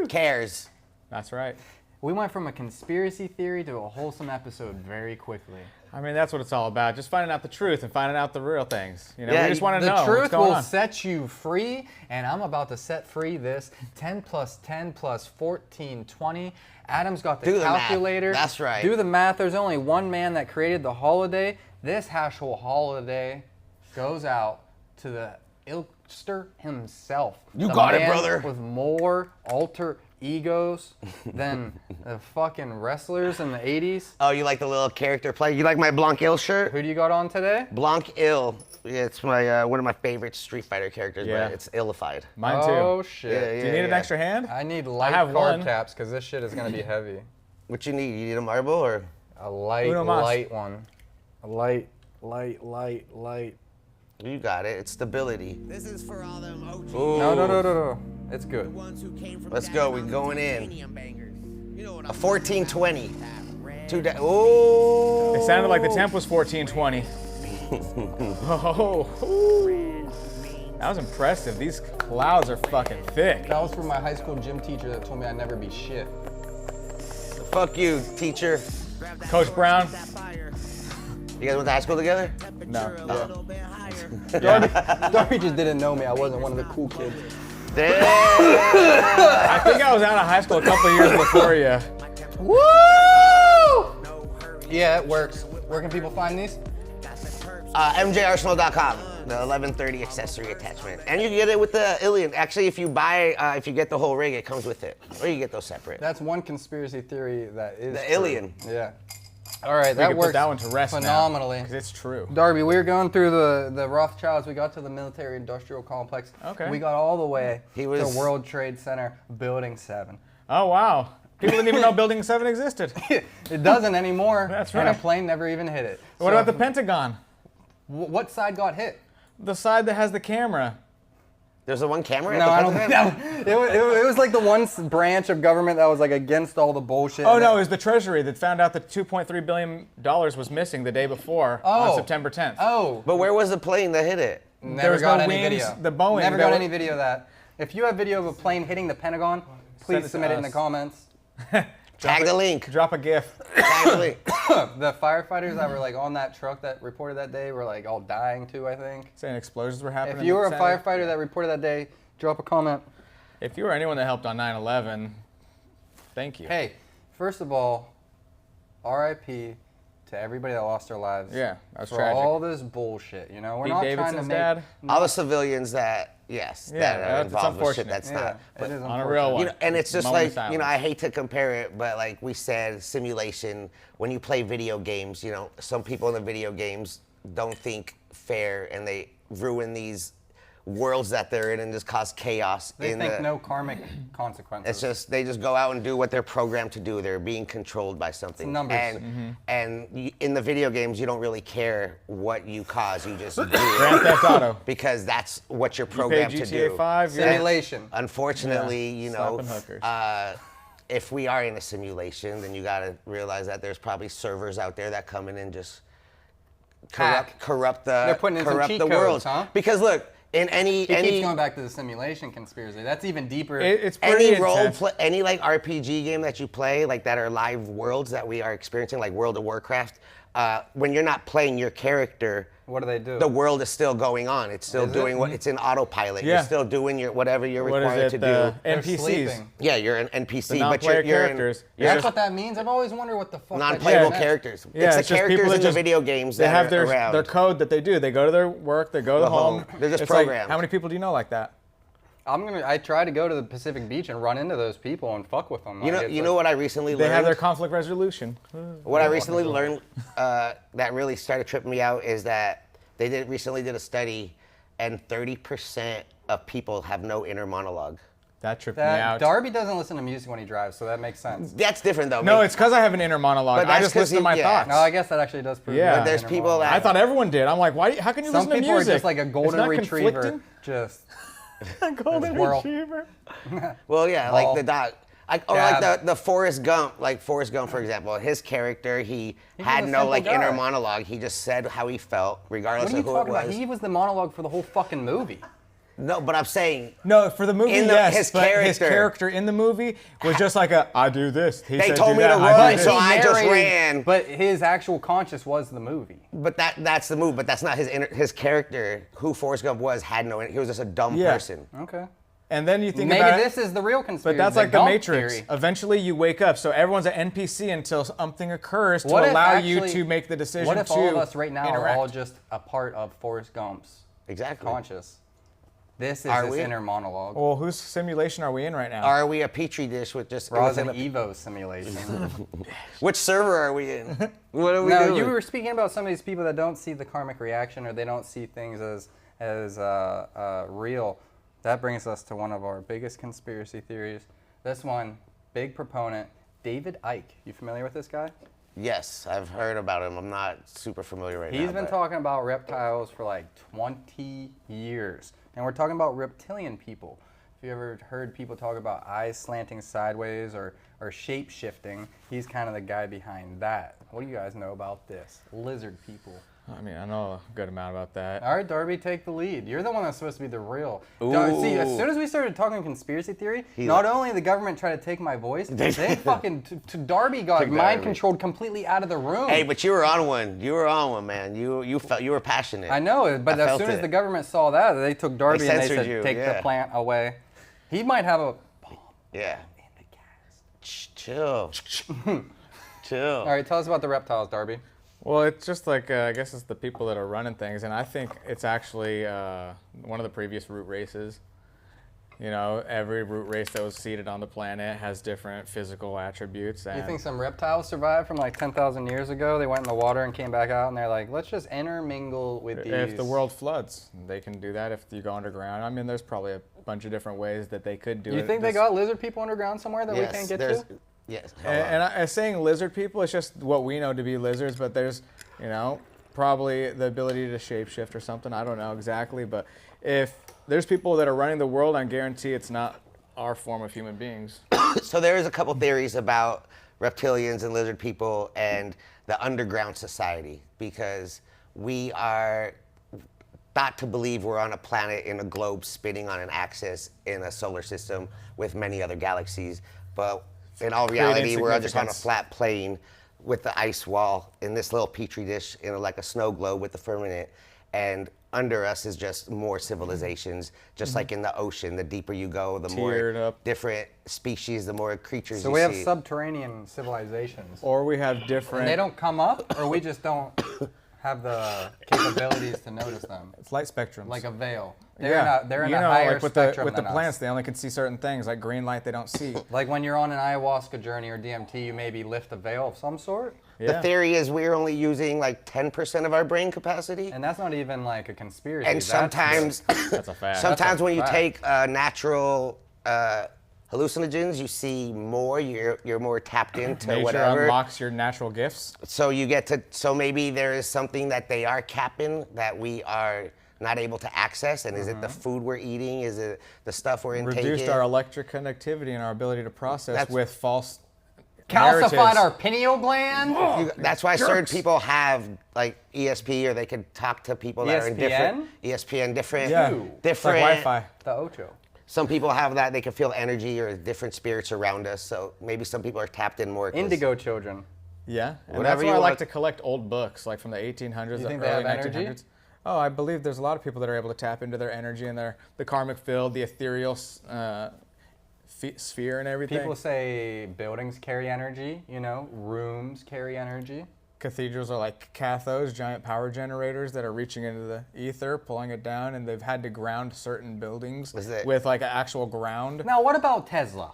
Cares. That's right. We went from a conspiracy theory to a wholesome episode very quickly. I mean, that's what it's all about. Just finding out the truth and finding out the real things. You know, Yeah, we just want to know The what's truth going will on. set you free, and I'm about to set free this 10 plus 10 plus 14, 20. Adam's got the Do the math. calculator. That's right. Do the math. There's only one man that created the holiday. This Hashel holiday goes out to the Ilkster himself. You The got it, man brother. With more alter egos than the fucking wrestlers in the 80s. Oh, you like the little character play? You like my Blanc Il shirt? Who do you got on today? Blanc Il. Yeah, it's my one of my favorite Street Fighter characters, Yeah. but it's illified. Mine too. Oh shit. Do you need an extra hand? I need light have carb one. caps because this shit is gonna be heavy. What you need? You need a marble or? A light Uno mas. one. A light. You got it. It's stability. This is for all them OGs. Ooh. No. It's good. Ones who came from Let's go, we're down going the in. titanium bangers. You know what A I'm 1420. talking about, red. Ooh. It sounded like the temp was 1420. Oh, that was impressive. These clouds are fucking thick. That was from my high school gym teacher that told me I'd never be shit. Fuck you, teacher. Grab that Coach torch, Brown? that fire. You guys went to high school together? No. A little bit higher. Darby just didn't know me. I wasn't one of the cool kids. Damn. I think I was out of high school a couple of years before you. Woo! Yeah, it works. Where can people find these? MJArsenal.com. The 1130 accessory attachment. And you can get it with the Ilian. Actually, if you buy, if you get the whole rig, it comes with it. Or you get those separate. That's one conspiracy theory that is The true. alien. Yeah. All right, We that can works put that one to rest phenomenally. because it's true. Darby, we were going through the Rothschilds. We got to the military-industrial complex. Okay. We got all the way He was- to World Trade Center, Building 7. Oh wow! People didn't even know Building 7 existed. It doesn't anymore. That's And a right. plane never even hit it. What about the Pentagon? What side got hit? The side that has the camera. There's the one camera. No, at I the don't think Pentagon? that. It was like the one branch of government that was like against all the bullshit. Oh and no, that- it was the Treasury that found out that $2.3 billion was missing the day before Oh. on September 10th. Oh, But where was the plane that hit it? never was got no any wings, video. the Boeing, Never there got was- any video of that. If you have video of a plane hitting the Pentagon, Send please it to submit it in the us. comments. Tag the link. Drop a GIF. Tag the link. The firefighters that were like on that truck that reported that day were like all dying too, I think. Saying explosions were happening. If you were a in the center. firefighter that reported that day, drop a comment. If you were anyone that helped on 9/11, thank you. Hey, first of all, RIP to everybody that lost their lives. Yeah, that was for tragic. all this bullshit. You know, we're Pete not trying to Davidson's make. dad. All the civilians that, yes, Yeah, that are that's involved with shit unfortunate. that's Yeah, not. it But, is On a real unfortunate. one. you know, and it's just Moment of like, you know, silence. I hate to compare it, but like we said, simulation, when you play video games, you know, some people in the video games don't think fair and they ruin these worlds that they're in and just cause chaos They in think the no karmic consequences. It's just they just go out and do what they're programmed to do. They're being controlled by something. numbers. And in the video games, you don't really care what you cause. You just do Grand it Theft Auto. because that's what you're You pay programmed to GTA do. 5. You're Simulation. Unfortunately, Yeah, you know, slapping hookers. if we are in a simulation, then you got to realize that there's probably servers out there that come in and just Hack. corrupt They're putting in some corrupt cheat the codes, world. huh? Because look, in He keeps going back to the simulation conspiracy. That's even deeper. It's pretty any role intense. play, any like RPG game that you play, like that are live worlds that we are experiencing, like World of Warcraft, when you're not playing your character, What do they do? the world is still going on. It's still Is it? doing what it's in autopilot. Yeah. You're still doing your whatever you're What required is to it? do. The They're NPCs. sleeping. Yeah, you're an NPC, The but non-player you're characters. That's what that means. I've always wondered what the fuck. that non-playable meant. characters. Yeah, it's the just people characters that in the just- video games They that have are around. their code that they do. They go to their work. They go to Go home. home. They're just It's like, programmed. how many people do you know like that? I try to go to the Pacific Beach and run into those people and fuck with them. You know, you know what I recently They learned. have their conflict resolution. What I recently learned that really started tripping me out is that they recently did a study, and 30% of people have no inner monologue. That tripped me That out. Darby doesn't listen to music when he drives, so that makes sense. That's different though. No, man. it's because I have an inner monologue. But I that's just 'cause listen to you- my yeah. thoughts. No, I guess that actually does prove. Yeah. that But there's inner people monologue. that- I thought everyone did. I'm like, why? How can you Some listen to people music? are just like a It's golden not retriever, conflicting? just Golden Squirrel. retriever. Well, yeah, Ball. like the doc. Or Dad. like the Forrest Gump, for example, his character, he was had a no simple like guy. inner monologue. He just said how he felt, regardless what are you of who it talking was. about? He was the monologue for the whole fucking movie. No, but I'm saying No, for the movie, In the- yes, his but his character. character in the movie was just like I do this. He They said, told do me that, to I run, do so this. I just narrated- ran. But his actual conscious was the movie. But that's the move. But that's not his character. Who Forrest Gump was had no. He was just a dumb Yeah. person. Okay. And then you think Maybe about this it, is the real conspiracy. but that's like the Gump Matrix. theory. Eventually, you wake up, so everyone's an NPC until something occurs to What if allow you actually- to make the decision. What if to all of us right now interact. are all just a part of Forrest Gump's Exactly. conscious? This is Are his we? inner monologue. Well, whose simulation are we in right now? Are we a petri dish with just? Raw an within a- Evo simulation. Which server are we in? What are we No, doing? you were speaking about some of these people that don't see the karmic reaction or they don't see things as real. That brings us to one of our biggest conspiracy theories. This one, big proponent, David Icke. You familiar with this guy? Yes, I've heard about him. I'm not super familiar right now. He's been but- talking about reptiles for like 20 years. And we're talking about reptilian people. If you ever heard people talk about eyes slanting sideways or shape shifting, he's kind of the guy behind that. What do you guys know about this? Lizard people. I mean, I know a good amount about that. All right, Darby, take the lead. You're the one that's supposed to be the real. Ooh. See, as soon as we started talking conspiracy theory, He not like- only the government tried to take my voice, they fucking Darby got Took mind Darby. controlled completely out of the room. Hey, but you were on one. You were on one, man. You felt you were passionate. I know, but I as felt soon as it. the government saw that, they took Darby and they censored said, you, take the yeah. plant away. He might have a bomb Yeah. in the cast. Chill. Chill. All right, tell us about the reptiles, Darby. Well, it's just like I guess it's the people that are running things, and I think it's actually one of the previous root races. You know, every root race that was seeded on the planet has different physical attributes. You And think some reptiles survived from like 10,000 years ago? They went in the water and came back out, and they're like, let's just intermingle with these. if the world floods, they can do that if you go underground. I mean, there's probably a bunch of different ways that they could do it. You think they got lizard people underground somewhere that we can't get to? Yes. And saying lizard people, it's just what we know to be lizards, but there's, you know, probably the ability to shapeshift or something. I don't know exactly, but if there's people that are running the world, I guarantee it's not our form of human beings. So there is a couple theories about reptilians and lizard people and the underground society, because we are thought to believe we're on a planet in a globe spinning on an axis in a solar system with many other galaxies, but in all reality, we're just on a flat plane with the ice wall in this little petri dish in like a snow globe with the firmament, and under us is just more civilizations, just like in the ocean. The deeper you go, the more different species, the more creatures you see. So we have subterranean civilizations. Or we have different... And they don't come up, or we just don't have the capabilities to notice them. It's light spectrums. Like a veil. They're in a higher like with spectrum with the than plants, us. they only can see certain things, like green light they don't see. Like when you're on an ayahuasca journey or DMT, you maybe lift a veil of some sort. Yeah. The theory is we're only using like 10% of our brain capacity. And that's not even like a conspiracy. And sometimes, That's a fact. sometimes when you fact. take natural hallucinogens, you see more. You're more tapped into Nature whatever. unlocks your natural gifts. So you get to. So maybe there is something that they are capping that we are not able to access. And is it the food we're eating? Is it the stuff we're intaking? Reduced our electric conductivity and our ability to process with false calcified narratives. our pineal gland. That's why certain people have like ESP, or they can talk to people that are in different ESPN, different, Yeah. different. It's like Wi-Fi. The Ocho. Some people have that; they can feel energy or different spirits around us. So maybe some people are tapped in more. 'cause- Indigo children. Yeah, and Whatever that's why you I like want. to collect old books, like from the 1800s, You think the they early have energy? 1900s. Oh, I believe there's a lot of people that are able to tap into their energy and the karmic field, the ethereal sphere and everything. People say buildings carry energy, you know, rooms carry energy. Cathedrals are like cathodes, giant power generators that are reaching into the ether, pulling it down, and they've had to ground certain buildings with like an actual ground. Now, what about Tesla?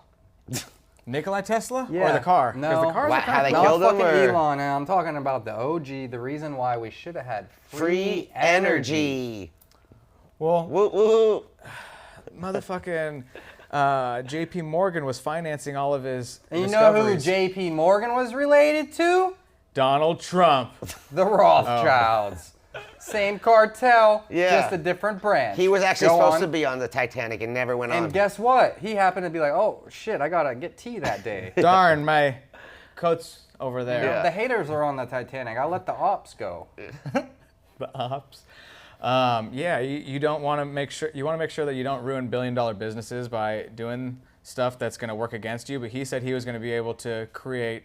Nikola Tesla? Yeah. Or the car? 'Cause No. the cars Why- are how kind they of Not killed him, fucking or- Elon. I'm talking about the OG. The reason why we should have had free energy. Well, Woo, woo, woo. motherfucking J.P. Morgan was financing all of his And you know who discoveries. J.P. Morgan was related to? Donald Trump. The Rothschilds. Same cartel, Yeah. just a different branch. He was actually Go supposed on. to be on the Titanic and never went on. And guess what? He happened to be like, oh shit, I gotta get tea that day. Darn, my coat's over there. Yeah. The haters are on the Titanic. I'll let the ops go. The ops. Yeah, you don't want to make sure that you don't ruin billion-dollar businesses by doing stuff that's going to work against you. But he said he was going to be able to create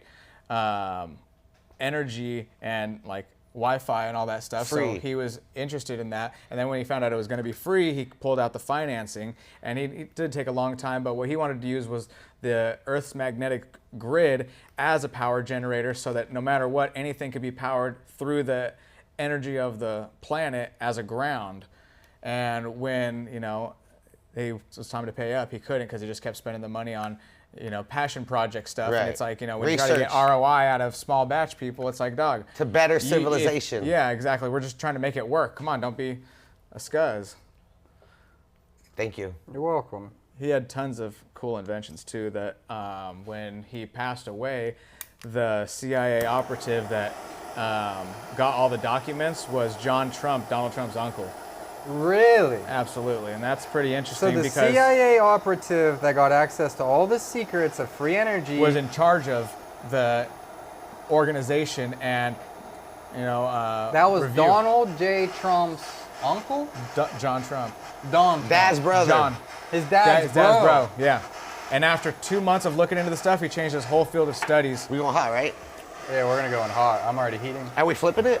energy and like Wi-Fi and all that stuff. Free. So he was interested in that. And then when he found out it was going to be free, he pulled out the financing. And it did take a long time, but what he wanted to use was the Earth's magnetic grid as a power generator, so that no matter what, anything could be powered through the energy of the planet as a ground. And when, you know, it was time to pay up, he couldn't, because he just kept spending the money on, you know, passion project stuff. Right. And it's like, you know, when you try to Research. get ROI out of small batch people, it's like, dog. to better civilization. Yeah, exactly. We're just trying to make it work. Come on, don't be a scuzz. Thank you. You're welcome. He had tons of cool inventions too, that when he passed away, the CIA operative that got all the documents was Donald Trump's uncle. Really? Absolutely, and that's pretty So interesting the because CIA operative that got access to all the secrets of free energy was in charge of the organization, and you know that was review. Donald J. Trump's uncle? John Trump. Don. Dad's brother. John. His dad's His dad's bro. Yeah. And after 2 months of looking into the stuff, he changed his whole field of studies. We going hot, right? Yeah, we're gonna go in hot. I'm already heating. Are we flipping it?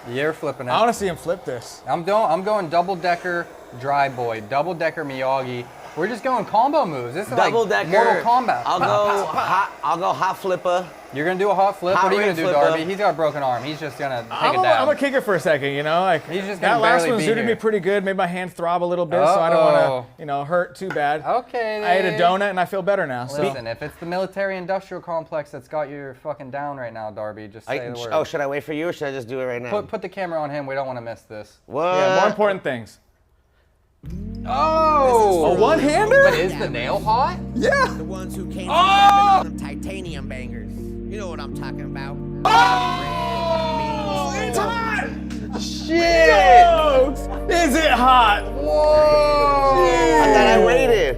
You're flipping it. I want to see him flip this. I'm going double-decker dry boy, double-decker Miyagi, We're just going combo moves. This is Double like decker. Mortal Kombat. I'll go hot flipper. You're gonna do a hot flip. Hot What are you gonna rig do, flipper. Darby? He's got a broken arm. He's just gonna take I'm it down. gonna kick it for a second, you know? Like, He's just that gonna last barely one be suited me here. pretty good. Made my hand throb a little bit, so I don't want Uh-oh. to, you know, hurt too bad. Okay. I ate a donut and I feel better now. So. Listen, if it's the military-industrial complex that's got you fucking down right now, Darby, just say the word. Oh, should I wait for you or should I just do it right now? Put the camera on him. We don't want to miss this. What? Yeah, more important things. Oh! A one-hander? But is the nail hot? Yeah. The ones who came Oh! on them titanium bangers. You know what I'm talking about. Oh, it's hot! Shit! Yo, is it hot? Whoa! I thought I waited.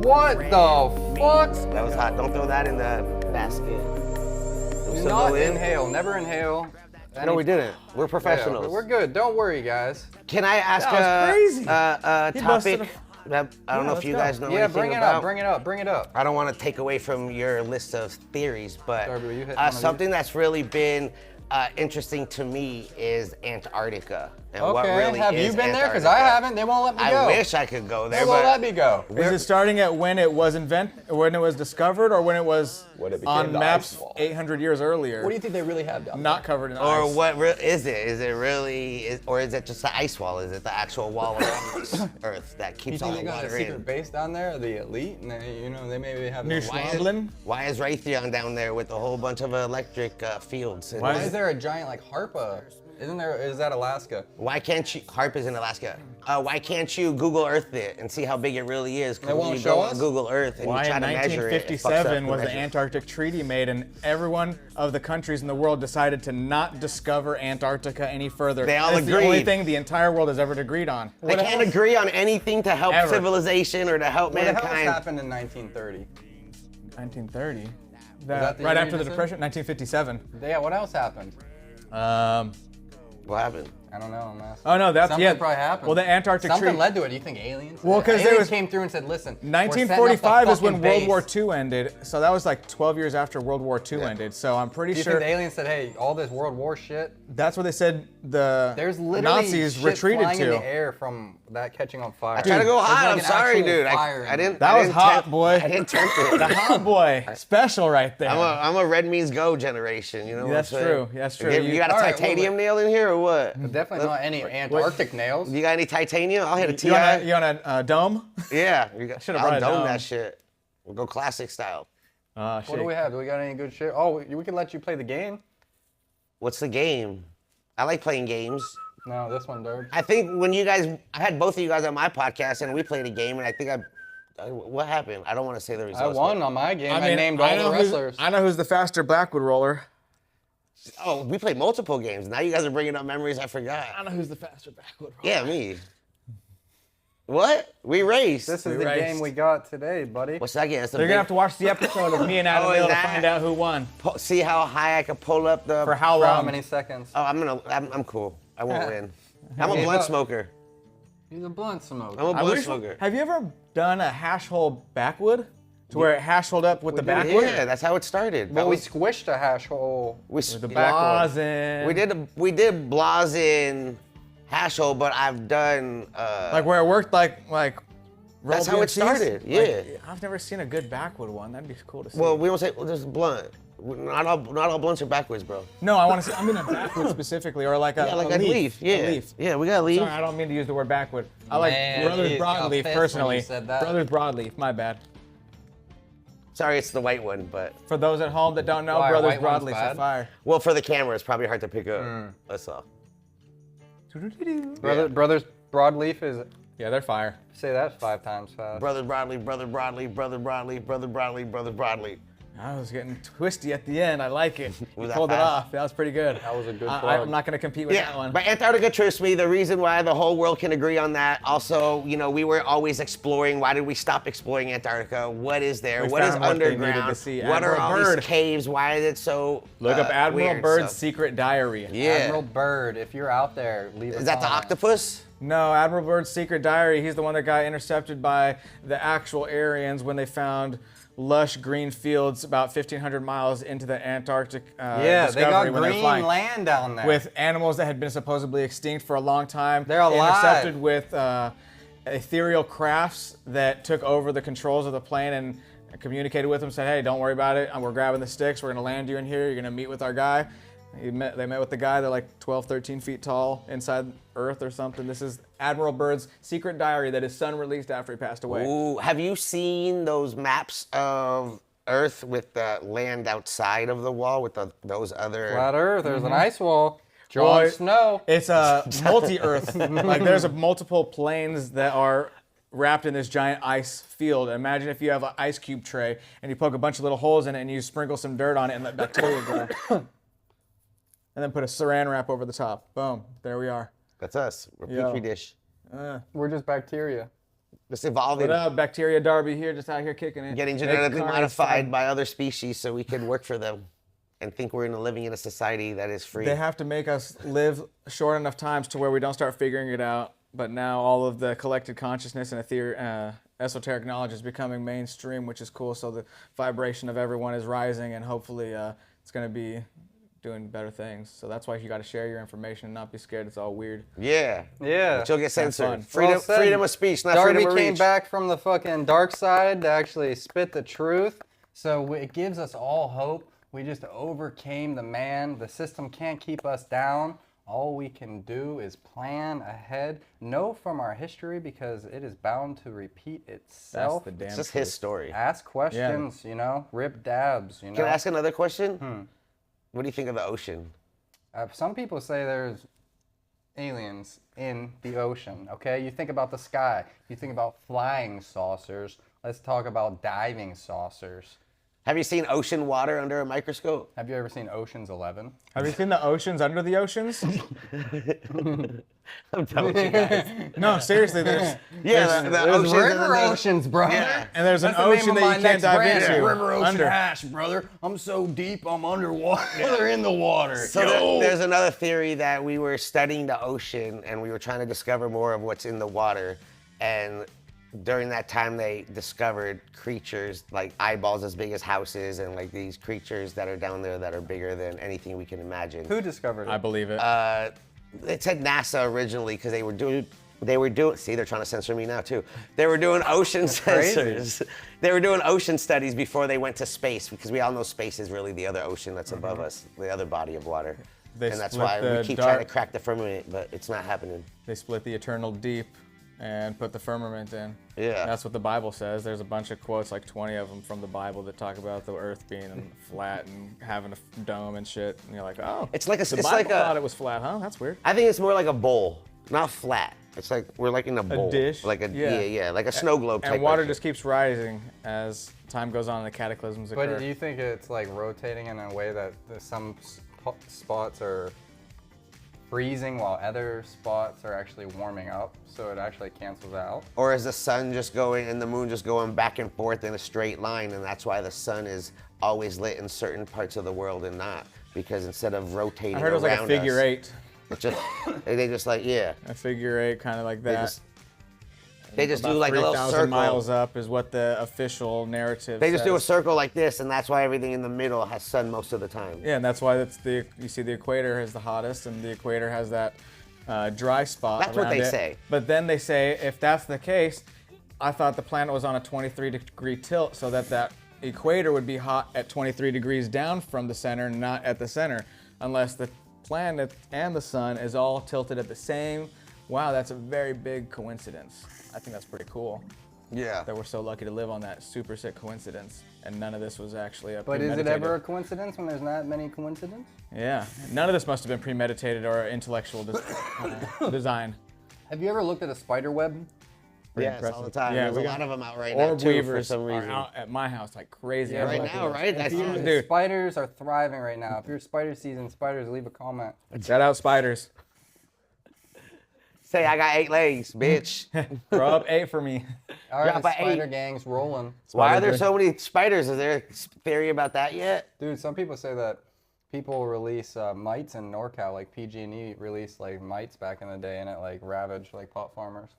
What the fuck? That was hot. Don't throw that in the basket. It was Do so not low in. inhale. Never inhale. No, we didn't. We're Yeah, professionals. we're good. Don't worry, guys. Can I ask That was crazy. a He busted topic that I don't know if let's you go. guys know Yeah, anything bring it about? up. Bring it up. Bring it up. I don't want to take away from your list of theories, but Sorry, will you hit one of something that's really been interesting to me is Antarctica. And what Okay. really Have you is been there? Because Antarctica. I haven't. They won't let me go. I wish I could go there, They won't but let me go. Is it starting at when it was when it was discovered, or when it was When it became on the maps ice wall. 800 years earlier? What do you think they really have down there? Not covered in or ice. what is it? Is it really, or is it just the ice wall? Is it the actual wall of Earth that You keeps all think the they got a water secret in? base down there, the elite, and they, they maybe have. New why, Schwablin? Why is Raytheon down there with a whole bunch of electric fields? And Why is there a giant like Harpa? Isn't there? Is that Alaska? Why can't you? Harp is in Alaska. Why can't you Google Earth it and see how big it really is? They Because when won't you show go on us? Google Earth and Why you try in to measure it, it fucks up 1957 was the measure. Antarctic Treaty made, and every one of the countries in the world decided to not discover Antarctica any further. They all That's the only agreed. thing the entire world has ever agreed on. They can't agree on anything to help Ever. civilization or to help What the hell mankind. happened in 1930? 1930. that the Right year after you the said? Depression, 1957. Yeah. What else happened? What happened? I don't know. I'm asking. Oh no, that's Something yeah. probably happened. Well, the Antarctic Something Treaty. led to it. Do you think aliens? Well, 'cause there aliens was- came through and said, "Listen, we're setting up the 1945 is when fucking World War base." II ended, so that was like 12 years after World War II ended. So I'm pretty Do you sure think the aliens said, "Hey, all this World War shit"? that's what they said the There's literally Nazis shit retreated flying in to. the air from that catching on fire. I tried to go There's hot. like I'm an sorry, actual dude. fire I in didn't. That I was didn't hot, tempt- boy. I didn't tempt The it. hot boy, special right there. I'm a red means go generation. You know what That's I'm saying? true. That's true. You got a All right, titanium nail in here or what? Definitely not any Antarctic nails. You got any titanium? I'll hit a TI. You want a dome? Yeah, Should've I'll brought it dome down. that shit. We'll go classic style. What do we have? Do we got any good shit? Oh, we can let you play the game. What's the game? I like playing games. No, this one, dude. I think when I had both of you guys on my podcast and we played a game, and I think what happened? I don't want to say the I results. won on my game. I named all the know wrestlers. I know who's the faster backwood roller. Oh, we played multiple games. Now you guys are bringing up memories I forgot. I know who's the faster backwood roller. Yeah, me. What? We raced. This is We the raced. game we got today, buddy. What's that game? That's the They're big- gonna have to watch the episode of me and Adam Oh, Hill is to that- find out who won. see how high I can pull up the. For how For how long? many seconds? Oh, I'm cool. I won't win. I'm a Gave blunt up. smoker. He's a blunt smoker. I'm a I blunt wish- smoker. Have you ever done a hash hole backwood? To where it hash holed up with the did, backwood? Yeah, that's how it started. But That we was- squished a hash hole. The Backward. blazen. we did blazen hash hole, but I've done. Like where it worked like That's roll how it BMCs? started, Like, yeah. I've never seen a good backwood one. That'd be cool to see. well, we don't say there's blunt. Not all blunts are backwards, bro. no, I want to see. I mean a backwood specifically, or like a, Yeah, like a a leaf. leaf. Yeah, A leaf. yeah, we got a leaf. Sorry, I don't mean to use the word backwood. I like Man, Brothers he got Broadleaf pissed when personally. you said that. Brothers Broadleaf, my bad. Sorry, it's the white one, but For those at home that don't know, Why, Brothers white one's Broadleaf's bad? a fire. well, for the camera, it's probably hard to pick up. That's all. Brothers Broadleaf is. Yeah, they're fire. Say that 5 times fast. Brother Broadley, brother Broadley, brother Broadley, brother Broadley, brother Broadley. I was getting twisty at the end. I like it. You Was that pulled it fast? off. That was pretty good. That was a good I, plug. I'm not going to compete with that Yeah, one. but Antarctica, trust me, the reason why the whole world can agree on that. Also, we were always exploring. Why did we stop exploring Antarctica? What is there? We What is found what they needed underground? to see. What are Admiral all Byrd. these caves? Why is it so Look up Admiral weird? Byrd's So- secret diary. Yeah. Admiral Byrd, if you're out there, leave us Is that the comment. octopus? No, Admiral Byrd's secret diary. He's the one that got intercepted by the actual Aryans when they found lush green fields about 1,500 miles into the Antarctic Yeah, they got discovery when they're green flying. land down there. With animals that had been supposedly extinct for a long time. They're alive. Intercepted with ethereal crafts that took over the controls of the plane and communicated with them, said, hey, don't worry about it. We're grabbing the sticks. We're going to land you in here. You're going to meet with our guy. They met with the guy. They're like 12, 13 feet tall inside Earth or something. This is Admiral Byrd's secret diary that his son released after he passed away. Ooh, have you seen those maps of Earth with the land outside of the wall with those other... Flat Earth, there's an ice wall. Jon Well, Snow. It's a multi-Earth. Like there's multiple planes that are wrapped in this giant ice field. Imagine if you have an ice cube tray and you poke a bunch of little holes in it and you sprinkle some dirt on it and let bacteria grow. And then put a saran wrap over the top. Boom. There we are. That's us. We're Yo. Petri dish. We're just bacteria. Just evolving. What up, Bacteria Darby here, just out here kicking it. Getting Make genetically cars modified fun. by other species so we can work for them and think we're living in a society that is free. They have to make us live short enough times to where we don't start figuring it out. But now all of the collected consciousness and esoteric knowledge is becoming mainstream, which is cool. So the vibration of everyone is rising, and hopefully it's going to be doing better things. So that's why you got to share your information and not be scared. It's all weird. Yeah. Yeah. But you'll get fun. censored. Well said. Freedom of speech, not Darby freedom of came reach. back from the fucking dark side to actually spit the truth. So it gives us all hope. We just overcame the man. The system can't keep us down. All we can do is plan ahead, know from our history because it is bound to repeat itself. That's the damn It's just truth. his story. Ask questions, rip dabs, Can I ask another question? What do you think of the ocean? Some people say there's aliens in the ocean, okay? You think about the sky. You think about flying saucers. Let's talk about diving saucers. Have you seen ocean water under a microscope? Have you ever seen Ocean's 11? Have you seen the oceans under the oceans? I'm telling you guys. No, seriously, there's Yeah, the There's oceans river and then- oceans, brother. Yeah. and there's an That's the name ocean of that my you can't next dive brand. into. River Ocean under. Hash, brother. I'm so deep, I'm underwater in the water. So there's another theory that we were studying the ocean and we were trying to discover more of what's in the water. And during that time, they discovered creatures like eyeballs as big as houses and like these creatures that are down there that are bigger than anything we can imagine. Who discovered it? I believe it. It said NASA originally because they were doing, see, they're trying to censor me now too. They were doing ocean crazy. sensors. They were doing ocean studies before they went to space because we all know space is really the other ocean that's above us, the other body of water. They And that's split why we the keep dark- trying to crack the firmament, but it's not happening. They split the eternal deep and put the firmament in. Yeah. That's what the Bible says. There's a bunch of quotes, like 20 of them from the Bible, that talk about the earth being flat and having a dome and shit. And you're like, oh. It's like a, the it's Bible like thought a, it was flat, huh? That's weird. I think it's more like a bowl, not flat. It's like we're like in a bowl, dish? like a Yeah. like a snow globe type. And water of just keeps rising as time goes on and the cataclysms occur. But do you think it's like rotating in a way that some spots are freezing while other spots are actually warming up, so it actually cancels out? Or is the sun just going and the moon just going back and forth in a straight line, and that's why the sun is always lit in certain parts of the world and not? Because instead of rotating I heard it was like a figure eight. It just, they just like, yeah. A figure eight, kind of like that. They just do About like a little 3,000 circle. miles up is what the official narrative They just do a says. circle like this, and that's why everything in the middle has sun most of the time. Yeah, and that's why you see the equator is the hottest, and the equator has that dry spot. That's what around they it. say. But then they say, if that's the case, I thought the planet was on a 23-degree tilt, so that equator would be hot at 23 degrees down from the center, not at the center, unless the planet and the sun is all tilted at the same. Wow, that's a very big coincidence. I think that's pretty cool. Yeah. That we're so lucky to live on that super sick coincidence, and none of this was actually a But is it premeditated. ever a coincidence when there's not many coincidences? Yeah, none of this must have been premeditated or intellectual design. Have you ever looked at a spider web? Yes, impressive. all the time. Yeah, There's we a got lot of them out right now Orb too, for weavers some are reason. out at my house like crazy. Yeah, Right like now, right? That's Dude. Spiders are thriving right now. If you're spider season, spiders, leave a comment. Shout out spiders. Say I got 8 legs, bitch. Throw up 8 for me. All right, Drop a spider 8. gang's rolling. Why are there Spider so many spiders? Is there a theory about that yet? Dude, some people say that people release mites in NorCal, like PG&E released like mites back in the day, and it like ravaged like pot farmers.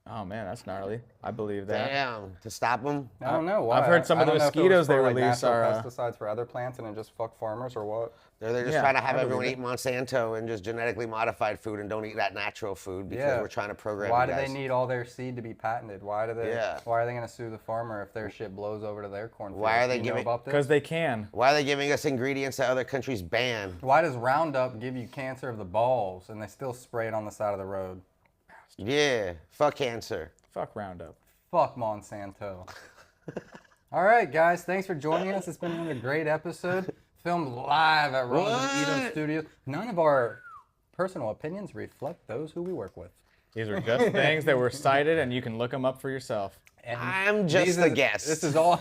Oh man, that's gnarly. I believe that. Damn, to stop them. I don't know why. I've heard some I of the don't know if it was mosquitoes they for, like, release natural are, pesticides for other plants and then just fuck farmers or what? They're just Yeah, trying to have I everyone believe eat Monsanto and just genetically modified food and don't eat that natural food because we're trying to program Why you do they guys. need all their seed to be patented? Why do they? Yeah. Why are they gonna sue the farmer if their shit blows over to their cornfield? Why are they Do you know giving- about this? Because they can. Why are they giving us ingredients that other countries ban? Why does Roundup give you cancer of the balls and they still spray it on the side of the road? Yeah, fuck cancer. Fuck Roundup. Fuck Monsanto. All right, guys. Thanks for joining us. It's been another great episode. Filmed live at Ron and Ito What? Studios. None of our personal opinions reflect those who we work with. These are just things that were cited, and you can look them up for yourself. And I'm just these a is- guest. This is all.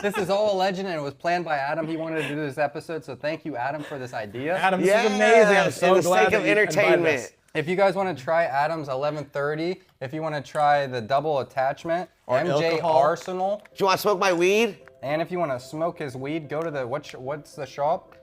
This is all a legend, and it was planned by Adam. He wanted to do this episode, so thank you, Adam, for this idea. Adam, this is amazing. I'm so in the glad sake that of you invited entertainment. us. If you guys want to try Adam's 1130, if you want to try the double attachment, Or MJ alcohol. Arsenal, Do you want to smoke my weed? and if you want to smoke his weed, go to the what's the shop?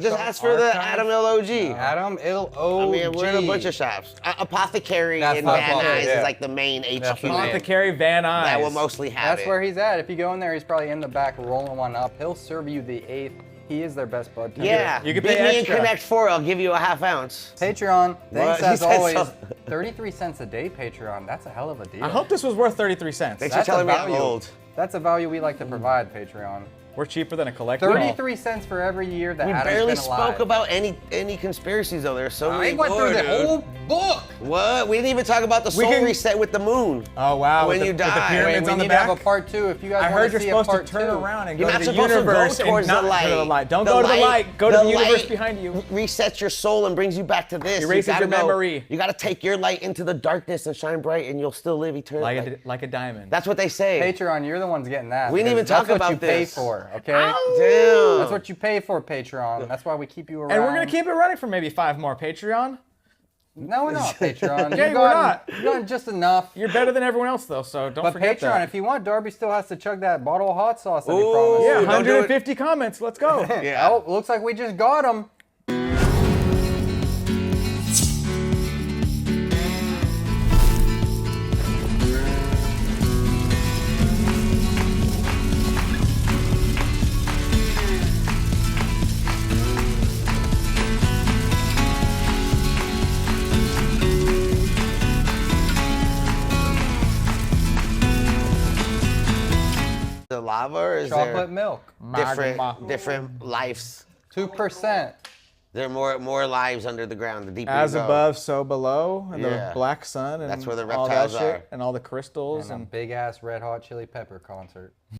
Just ask for the Archive? Adam LOG. Adam I LOG. mean, we're in a bunch of shops. Apothecary That's in what Van I thought, Nuys yeah. is like the main HQ That's the name. Apothecary Van Nuys. that will mostly have That's it. where he's at. If you go in there, he's probably in the back rolling one up. He'll serve you the eighth. He is their best bud tender. Yeah, You can beat pay me in extra. Connect 4, I'll give you a half ounce. Patreon, thanks What? He as said always. so. 33 cents a day Patreon. That's a hell of a deal. I hope this was worth 33 cents. Thanks for telling me I'm old. That's a value we like to provide, Patreon. We're cheaper than a collectible. 33 cents for every year that We Adam's barely been alive. spoke about any conspiracies though. There's so I many went more, through the dude. whole book. What? We didn't even talk about the We soul can- reset with the moon. Oh wow! When with you the, with die. the pyramids Wait, we on the need to have back. a part two. If you guys I want heard to you're see supposed a part to turn two. around and You're go not to the supposed to universe go towards and not the light. go to the light. Don't The go to the light. Go to the universe light behind you. Resets your soul and brings you back to this. Erases You gotta your go- memory. You got to take your light into the darkness and shine bright, and you'll still live eternally. Like a diamond. That's what they say. Patreon, you're the ones getting that. We didn't because even talk that's what you about pay this. for, okay? Damn. That's what you pay for, Patreon. That's why we keep you around. and we're gonna keep it running for maybe 5 more. Patreon. No, we're not, Patreon. Yeah, You've we're gotten- not. You've gotten just enough. You're better than everyone else though, so don't But forget Patreon, that. if you want, Darby still has to chug that bottle of hot sauce that he Ooh. promised. Yeah, Ooh, don't do it. 150 comments. Let's go. Yeah. Oh, looks like we just got him. The lava, or is Chocolate there milk. Magma. different lives? 2%. There are more lives under the ground. The deeper As you go. above, so below, and Yeah. the black sun, and That's where the all that reptiles shit, are. and all the crystals, And a big ass Red Hot Chili Pepper concert.